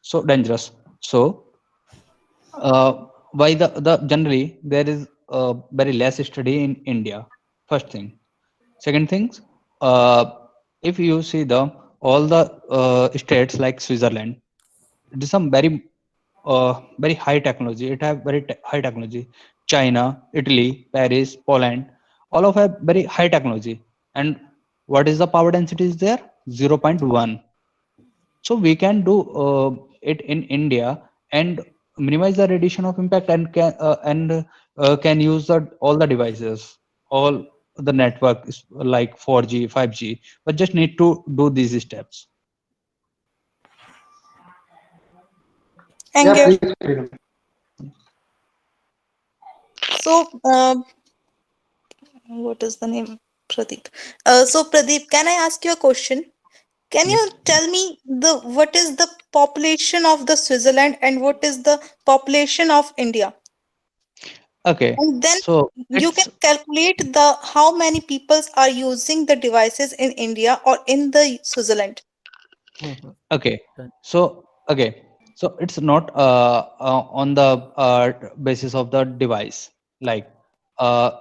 so dangerous. So uh, why the generally there is very less study in India, first thing. Second things, uh, if you see the all the states like Switzerland, it is some very high technology, it have very high technology. China, Italy, Paris, Poland, all of have very high technology. And what is the power density is there? 0.1. So we can do it in India and minimize the radiation of impact, and can use all the devices, all the network like 4G, 5G, but just need to do these steps. And Yeah, please, Freedom. so what is the name? Pradeep. So Pradeep, can I ask you a question? Can you Yes. tell me the what is the population of the Switzerland and what is the population of India? Okay. And then So you can it's calculate the how many peoples are using the devices in India or in the Switzerland. Mhm. okay. Done. Okay. So it's not on the basis of the device. Like uh,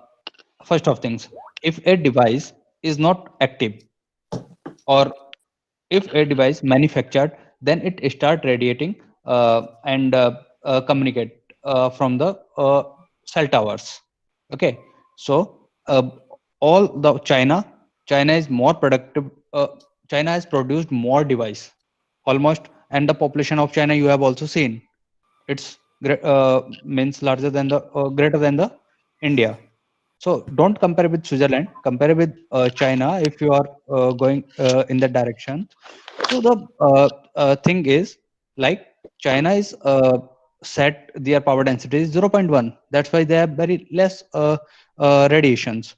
first of things, if a device is not active, or if a device manufactured, then it start radiating and communicate from the cell towers. Okay, so all the China is more productive. China has produced more device almost, and the population of China you have also seen, it's means larger than the greater than the India. So don't compare with Switzerland. Compare with China if you are going in that direction. So the thing is, like, China is set their power density is 0.1. That's why they have very less radiations.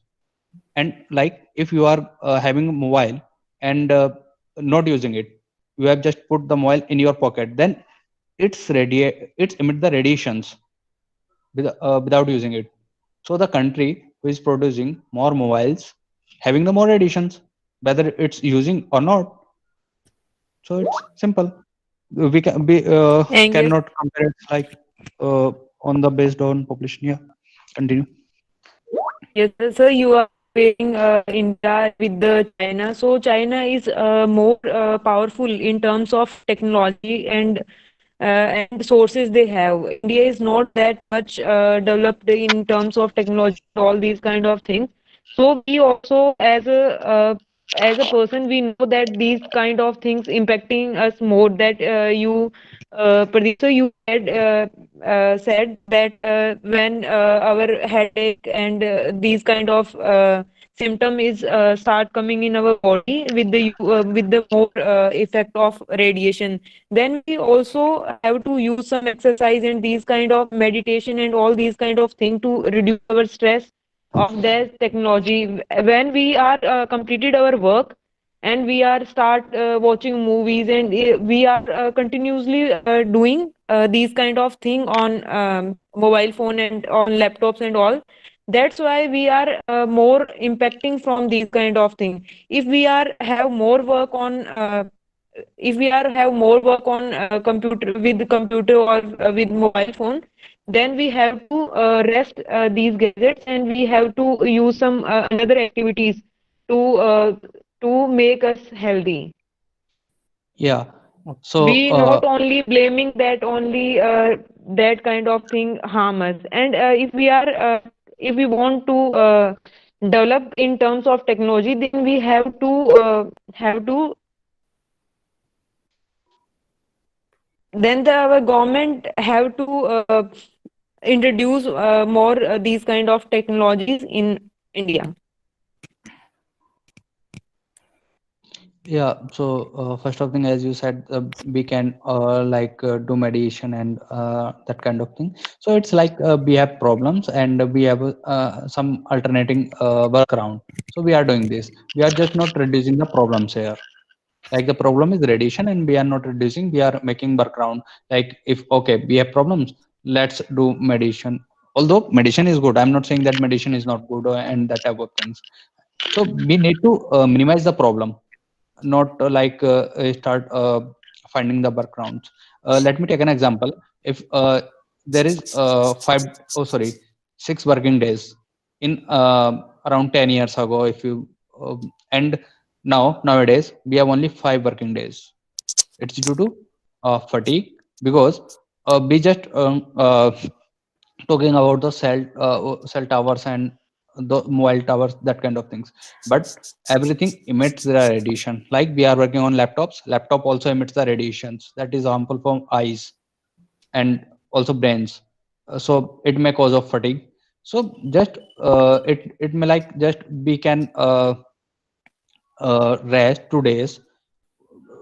And like if you are having a mobile and not using it, you have just put the mobile in your pocket, then it's emit the radiations without using it. So the country who is producing more mobiles having the more radiations, whether it's using or not. So it's simple. We And yes, cannot compare it like on the based on population. Yeah, continue. yes, sir, you are comparing India with the China. So China is more powerful in terms of technology and and sources they have. India is not that much developed in terms of technology, all these kind of things. So we also, as a person, we know that these kind of things impacting us more. That Pradeep, so you had said that when our headache and these kind of symptom is start coming in our body with the more effect of radiation, then we also have to use some exercise and these kind of meditation and all these kind of thing to reduce our stress of that technology. When we are completed our work and we are start watching movies and we are continuously doing these kind of thing on mobile phone and on laptops and all, that's why we are more impacting from these kind of thing. If we are have more work on computer, with computer or with mobile phone, then we have to rest these gadgets and we have to use some another activities to uh, to make us healthy. Yeah. So We not only blaming that only that kind of thing harm us. And if we want to develop in terms of technology, then we have to then our government have to introduce more these kind of technologies in India. yeah, so first of thing, as you said, we can do meditation and that kind of thing. So it's like we have problems and we have some alternating workaround. So we are doing this. We are just not reducing the problems here. Like the problem is radiation, and we are not reducing. We are making workaround. Like if okay, we have problems, let's do meditation. Although meditation is good, I'm not saying that meditation is not good and that type of things. So we need to minimize the problem, not start finding the backgrounds. Let me take an example. If there is 6 working days in around 10 years ago, if you and nowadays we have only 5 working days. It's due to fatigue, because we just talking about the cell towers and the mobile towers, that kind of things. But everything emits the radiation. Like we are working on laptops, laptop also emits the radiations that is harmful for eyes and also brains. So it may cause of fatigue. So just it may like just we can rest 2 days.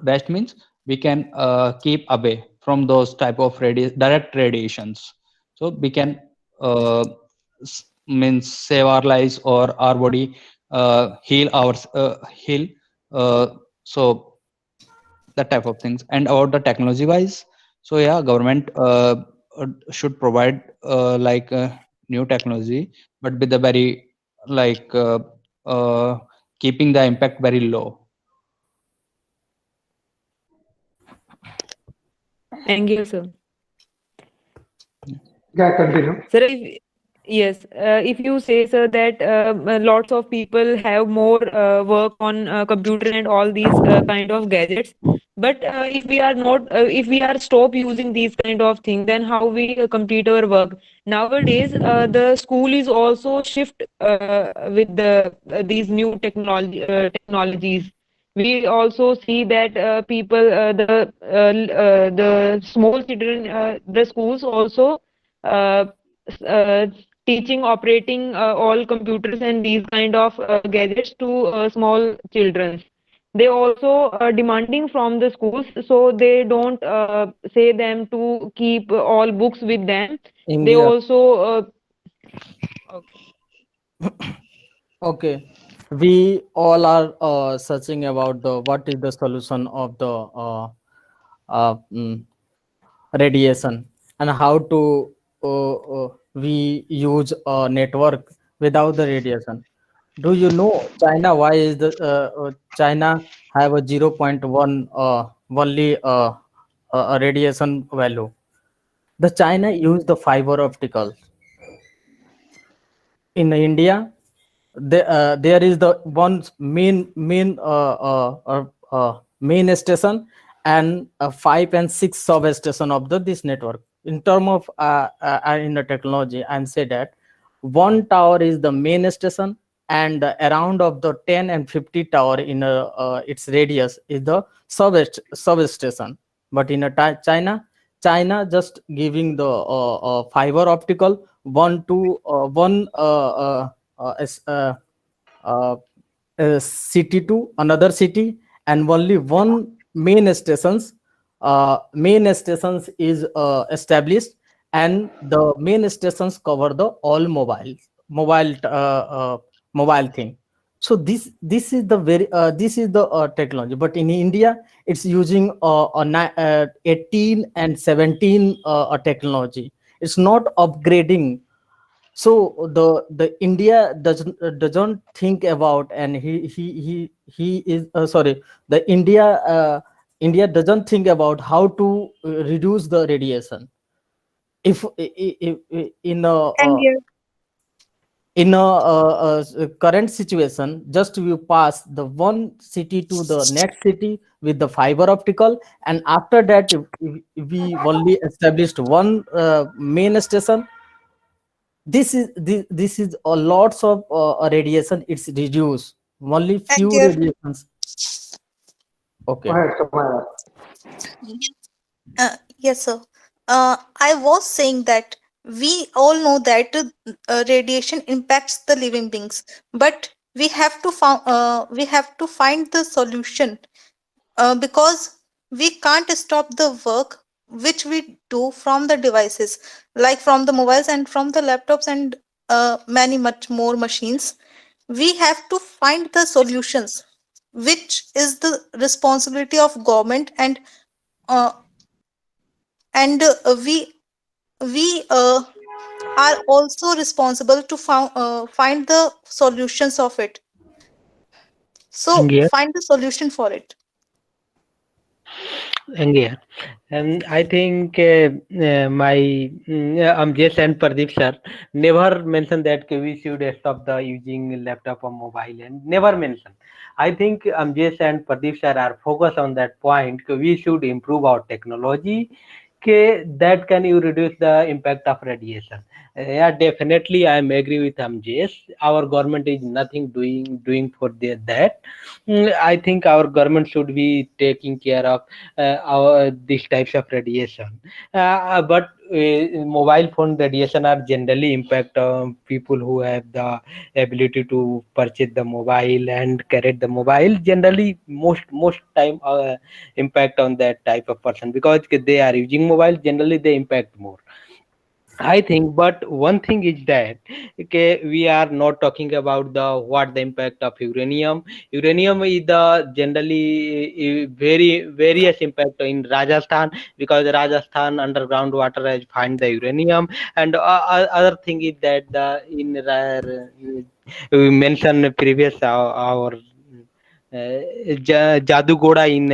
Rest means we can keep away from those type of direct radiations. So we can means save our lives or our body, heal. uh, so that type of things. And about the technology wise, so yeah, government should provide new technology, but with a very like uh, keeping the impact very low. Thank you, sir. Yeah, continue. Sir, yes, if you say, sir, that lots of people have more work on computer and all these kind of gadgets, but if we are stop using these kind of things, then how we complete our work? Nowadays, the school is also shift with these new technologies. We also see that the small children, the schools also uh, uh, teaching operating all computers and these kind of gadgets to small children. They also demanding from the schools, so they don't say them to keep all books with them. They India. also okay. Okay, we all are searching about the what is the solution of the uh, mm, radiation, and how to we use a network without the radiation. Do you know China? Why is the China have a 0.1 only radiation value? The China use the fiber optical. In India, there is the one main station, and 5 and 6 substation of this network. In term of in the technology, I'm say that one tower is the main station, and around of the 10 and 50 tower in its radius is the substation. But in China just giving the fiber optical one to one uh, city to another city, and only one main stations is established, and the main stations cover the all mobile thing. So this is the this is the technology. But in India it's using 18 and 17 technology. It's not upgrading. So the India doesn't think about, and he is sorry, the India doesn't think about how to reduce the radiation. If And yeah, in current situation, just you pass the one city to the next city with the fiber optical, and after that if we only established one main station, this is a lots of radiation. It's reduced only and few there, radiations. Go Okay. ahead, Samaya. yes, sir. I was saying that we all know that radiation impacts the living beings, but we have to find the solution, because we can't stop the work which we do from the devices, like from the mobiles and from the laptops and many much more machines. We have to find the solutions, which is the responsibility of government, uh, and we are also responsible to find the solutions of it. So Yeah. find the solution for it. Yeah, and I think my Amjesh and Pradeep sir never mentioned that we should stop the using laptop or mobile, and never mentioned. I think Amjesh and Pradeep sir are focused on that point. We should improve our technology. That can you reduce the impact of radiation. Yeah, definitely, I am agree with Amjesh. Our government is nothing doing for that. I think our government should be taking care of our these types of radiation. But mobile phone radiation are generally impact on people who have the ability to purchase the mobile and carry the mobile. Generally, most time impact on that type of person, because they are using mobile. Generally, they impact more. I think, but one thing is that, okay, we are not talking about the what the impact of uranium. Uranium is the generally very various impact in Rajasthan, because Rajasthan underground water has find the uranium, and other thing is that the in we mentioned previous our Jadugoda in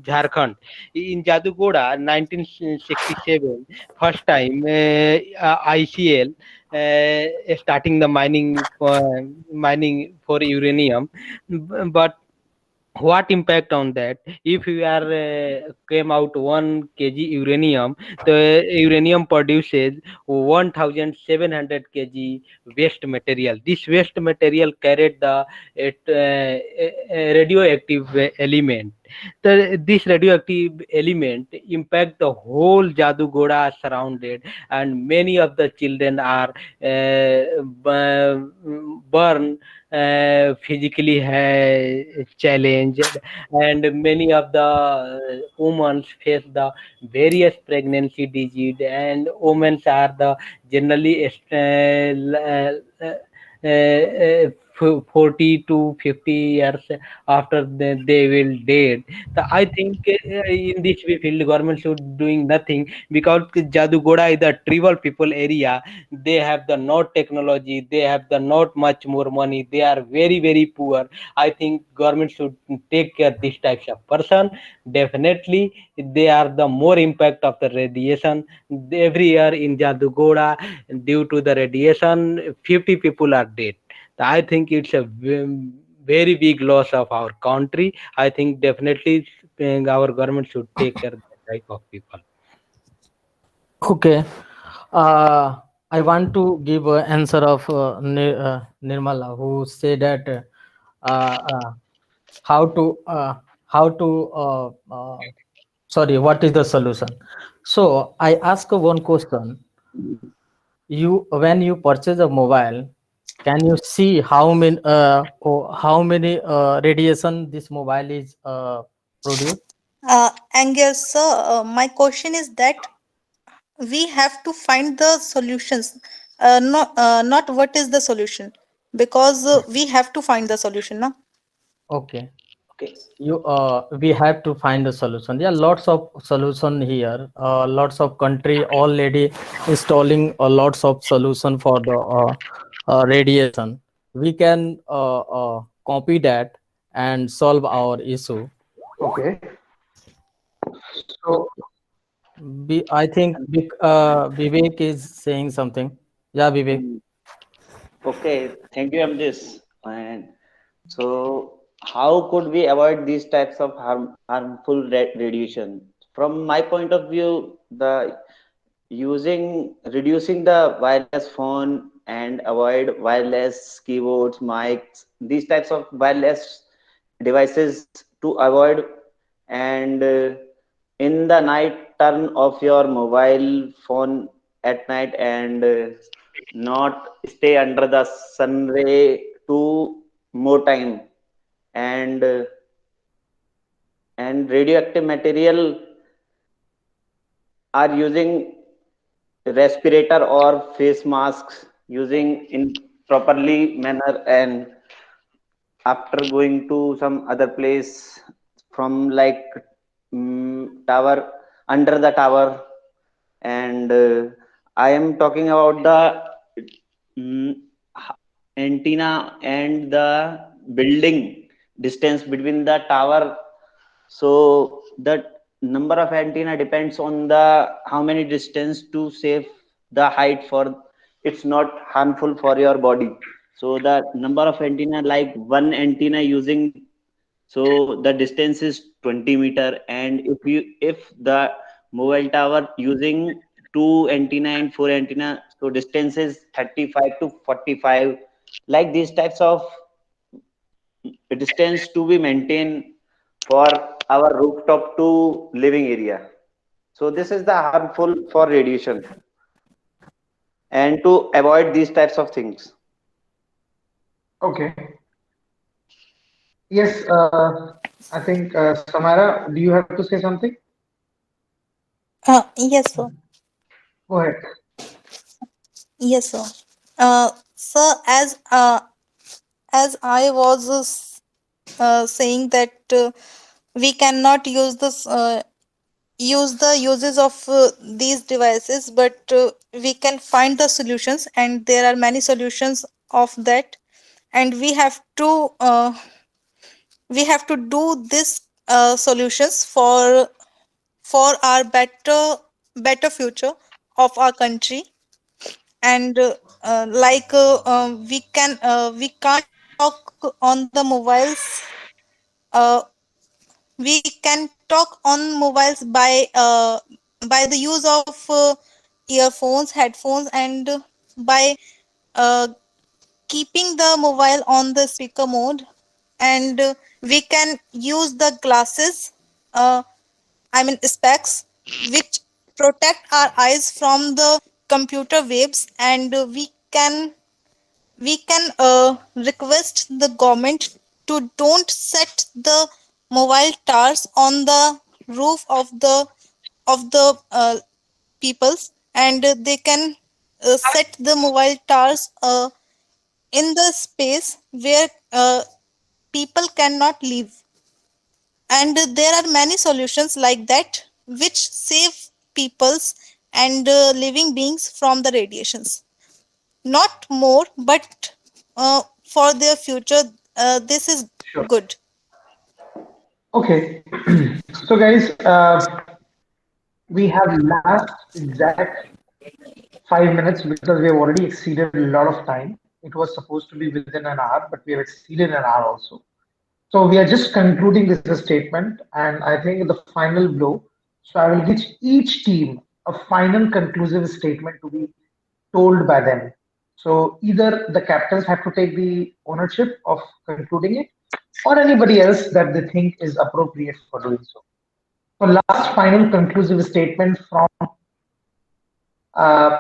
Jharkhand. In Jadugoda, 1967, first time ICL starting the mining for uranium. But what impact on that? If you are came out 1 kg uranium, the uranium produces 1700 kg waste material. This waste material carried the radioactive element. This radioactive element impact the whole Jadugoda surrounded, and many of the children are burned, physically challenged, and many of the women face the various pregnancy disease, and women are the generally 40 to 50 years after they will dead. So I think in this we feel government should doing nothing, because Jadugoda is the tribal people area. They have the not technology, they have the not much more money, they are very poor. I think government should take care these types of person. Definitely they are the more impact of the radiation. Every year in Jadugoda, due to the radiation, 50 people are dead. I think it's a very big loss of our country. I think definitely our government should take care of that type of people. Okay. Uh, I want to give an answer of Nirmala, who said that uh, how to how to sorry, what is the solution? So I ask one question. You, when you purchase a mobile, can you see how many radiation this mobile is produced? And yes, sir, my question is that we have to find the solutions, not what is the solution, because we have to find the solution, no? Okay. Okay. You we have to find a solution. Yeah, lots of solution here. Lots of country already installing lots of solution for the radiation. We can copy that and solve our issue. Okay. So I think Vivek is saying something. Yeah, Vivek. Mm, okay, thank you, Amjis. And so, how could we avoid these types of harmful radiation? From my point of view, the reducing the wireless phone and avoid wireless keyboards, mics, these types of wireless devices to avoid, and in the night turn off your mobile phone at night, and not stay under the sun ray too more time, and radioactive material are using respirator or face masks using in properly manner, and after going to some other place from like tower, under the tower, and I am talking about the mm, antenna and the building distance between the tower. So the number of antenna depends on the how many distance to save the height for it's not harmful for your body. So the number of antenna, like one antenna using, so the distance is 20-meter, and if the mobile tower using two antenna and four antenna, so distance is 35 to 45, like these types of distance to be maintained for our rooftop to living area. So this is the harmful for radiation, and to avoid these types of things. okay. Yes, I think Samara, do you have to say something? Yes, sir. Go ahead. Yes, sir. Sir, as I was saying that we cannot use the uses of these devices, but we can find the solutions, and there are many solutions of that, and we have to do this solutions for our better future of our country. And we can't talk on the mobiles. We can talk on mobiles by the use of earphones, headphones, and by uh, keeping the mobile on the speaker mode. And we can use the glasses, uh, I mean specs, which protect our eyes from the computer waves. And we can request the government to don't set the mobile towers on the roof of the peoples. And they can set the mobile towers in the space where people cannot live. And there are many solutions like that which save peoples and living beings from the radiations. Not more, but for their future, this is Sure. good. Okay. So, guys, we have last exact 5 minutes because we have already exceeded a lot of time. It was supposed to be within an hour, but we have exceeded an hour also. So we are just concluding this statement, and I think the final blow. So I will give each team a final conclusive statement to be told by them. So either the captains have to take the ownership of concluding it, or anybody else that they think is appropriate for doing so. So last final conclusive statement uh,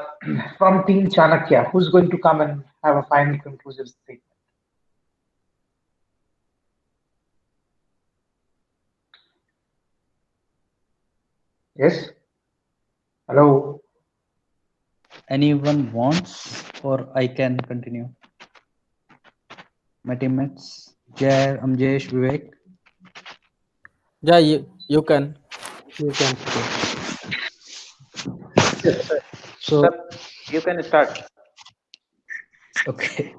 from Team Chanakya. Who's going to come and have a final conclusive statement? Yes. Hello. Anyone wants, or I can continue? My teammates, Jay, Amjesh, Vivek. Yeah, you can. You can speak. Yes, sir. So, Sir, you can start. okay.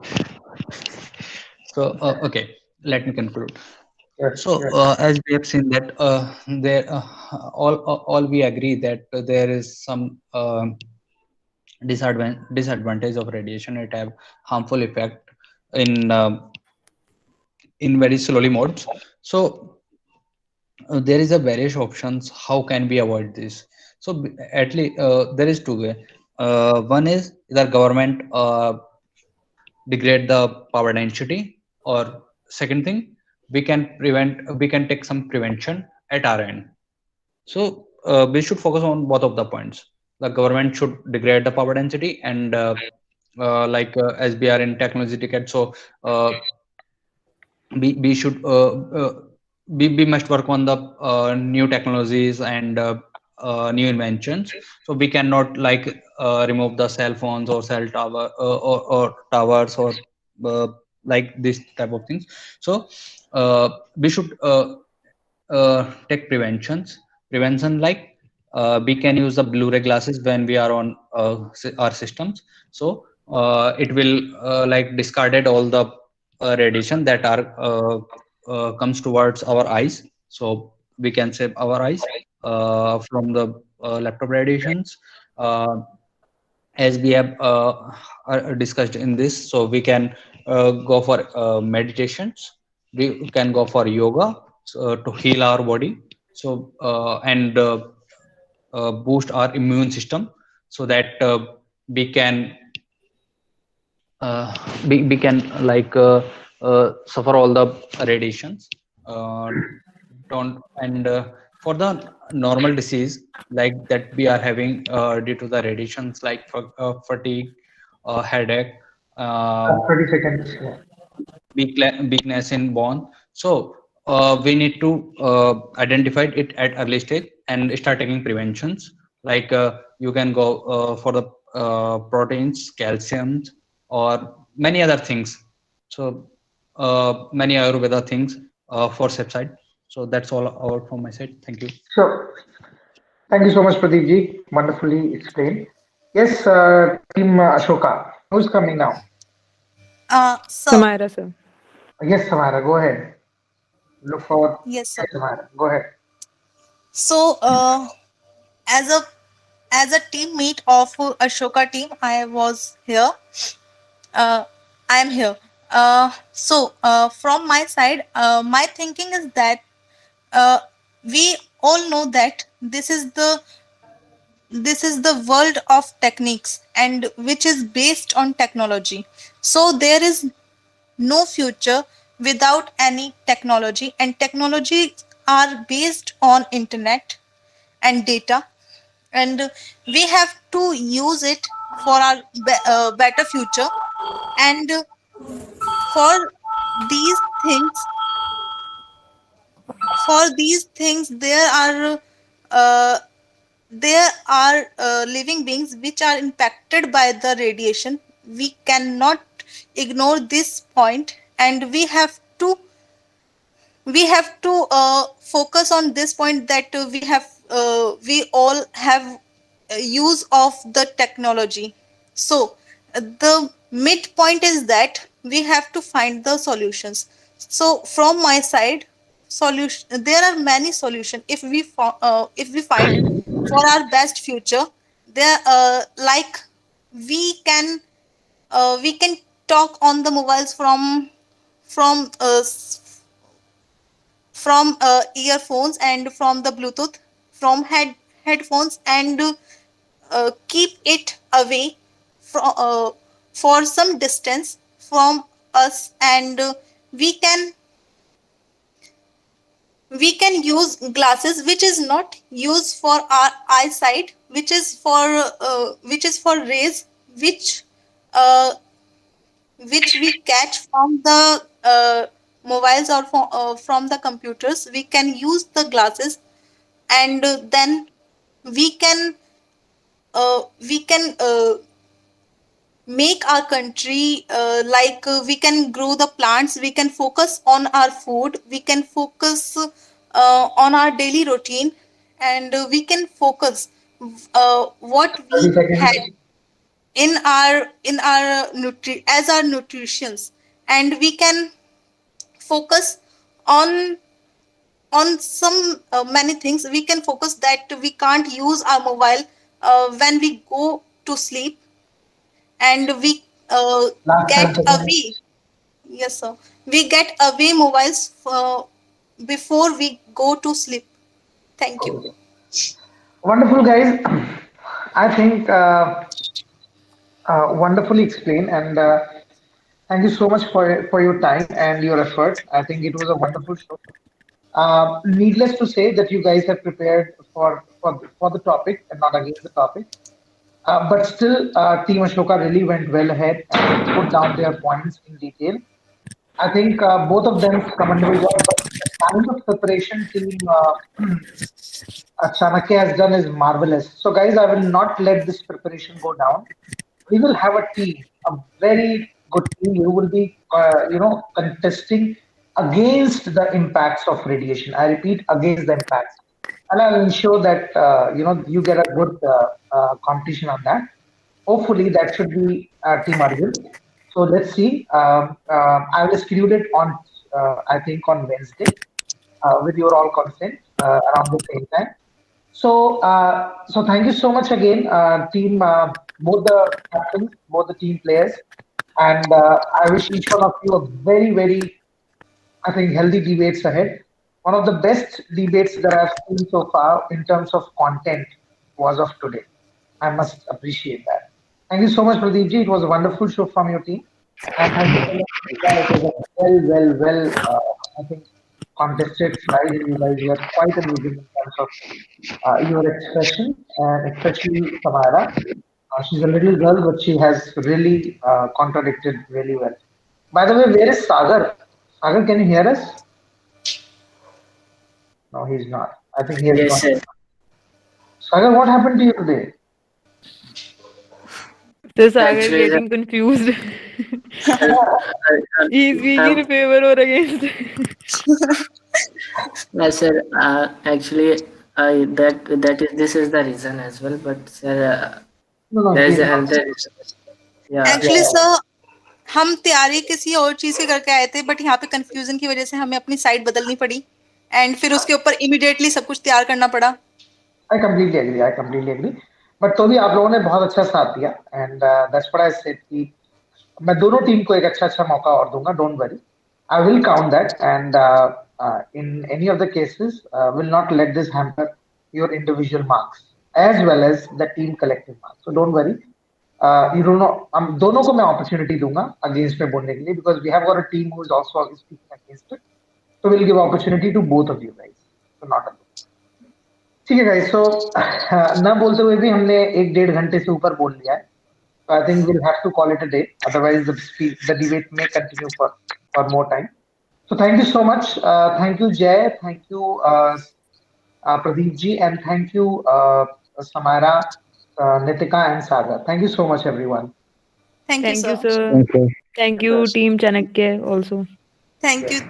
So, okay, let me conclude. Yes. So, Yes. as we have seen that there, all we agree that there is some disadvantage of radiation. It have harmful effect in very slowly modes. So, there is a various options. How can we avoid this? So, at least there is two way. One is either government degrade the power density, or second thing, we can take some prevention at our end. So we should focus on both of the points. The government should degrade the power density, and as we are in technology ticket, so uh, we should we must work on the new technologies and new inventions. So we cannot remove the cell phones or cell tower or towers or uh, like this type of things. So we should take prevention, like we can use the Blu-ray glasses when we are on our systems. So it will discarded all the radiation that are comes towards our eyes. So we can save our eyes from the laptop radiations. As we have discussed in this, so we can go for meditations, we can go for yoga, so, to heal our body, so and boost our immune system, so that we can uh, we can suffer all the radiations. uh, don't and For the normal disease like that we are having due to the radiations, like fatigue, headache, um, 30 seconds. Yeah. weakness in bone. So we need to identify it at early stage and start taking preventions. You can go for the proteins, calcium, or many other things. So many Ayurveda things for sepside. So that's all out from my side. Thank you. Sure. Thank you so much, Pradeep ji. Wonderfully explained. Yes, Team Ashoka. Who's coming now? So Samira, sir. Yes, Samara, go ahead. Look forward. yes, sir. Yes, Samara, go ahead. So as a teammate of Ashoka team, I was here. I am here. From my side, my thinking is that uh, we all know that this is the world of techniques and which is based on technology. So there is no future without any technology, and technology are based on internet and data, and we have to use it for our better future. And for these things uh, there are living beings which are impacted by the radiation. We cannot ignore this point, and we have to focus on this point, that we all have use of the technology. So the midpoint is that we have to find the solutions. So from my side, solution, there are many solutions. If we find for our best future, there like we can we can talk on the mobiles from from earphones and from the Bluetooth, from headphones, and keep it away from for some distance from us, and we can use glasses which is not used for our eyesight, which is for rays which uh, which we catch from the mobiles or from the computers. We can use the glasses, and then we can we can make our country we can grow the plants, we can focus on our food, we can focus on our daily routine, and we can focus what 30 we had seconds. in our as our nutritions, and we can focus on some many things. We can focus that we can't use our mobile when we go to sleep, and we Last 10 get seconds. away. Yes, sir. We get away mobiles before we go to sleep. Thank you. Okay. Wonderful, guys. I think wonderfully explained, and thank you so much for your time and your effort. I think it was a wonderful show. Needless to say that you guys have prepared for the topic and not against the topic. But still, Team Ashoka really went well ahead and put down their points in detail. I think both of them commendable job, but the kind of preparation team Chanakya has done is marvelous. So, guys, I will not let this preparation go down. We will have a team, a very good team. You will be, contesting against the impacts of radiation. I repeat, against the impacts, and I'll ensure that you get a good competition on that. Hopefully, that should be Team Arjun. So let's see. I will schedule it on, I think, on Wednesday with your all consent around the same time. So thank you so much again, team, both the captains, both the team players, and I wish each one of you a very, very, I think, healthy debates ahead. One of the best debates that I've seen so far in terms of content was of today. I must appreciate that. Thank you so much, Pradeep ji. It was a wonderful show from your team, and thank you so much, Pritika. It was a well, I think, contested fight, and you guys were quite amazing in terms of your expression, and especially Samara. She's a little girl, but she has really contradicted really well. By the way, where is Sagar? Sagar, can you hear us? No, he's not. I think he has Yes, gone. sir. Sagar, what happened to you today? So Sagar Actually, getting confused. uh, He's being uh, in favor or against. yes, sir. Actually, that is this is the reason as well. But sir, No, no, there is he's not. another reason. Yeah. Actually Yeah. Sir, हम तैयारी किसी और चीज की करके आए थे, but यहाँ पे कंफ्यूजन की वजह से हमें अपनी साइड बदलनी पड़ी, एंड फिर उसके ऊपर इमिडिएटली सब कुछ तैयार करना पड़ा. I completely agree. I completely agree. But तो भी आप लोगों ने बहुत अच्छा साथ दिया and that's what I said कि मैं दोनों टीम को एक अच्छा मौका और दूंगा. Don't worry, I will count that and in any of the cases will not let this hamper your individual marks as well as the team collective marks. So don't worry. You don't know. दोनों को मैं opportunity दूंगा against में बोलने के लिए because we have got a team who is also speaking against it. So we'll give opportunity to both of you guys. So not a ठीक है गाइस. सो ना बोलते हुए भी हमने 1-1.5 घंटे से ऊपर बोल लिया है. So I think we'll have to call it a day. Otherwise, the debate may continue for more time. So thank you so much. Thank you, Jay. Thank you, Pradeep ji, and thank you, Samara, Nitika, and Sagar. Thank you so much, everyone. Thank you, Thank you, sir. sir. Thank you. Thank you, Team Chanakya, also. Thank you.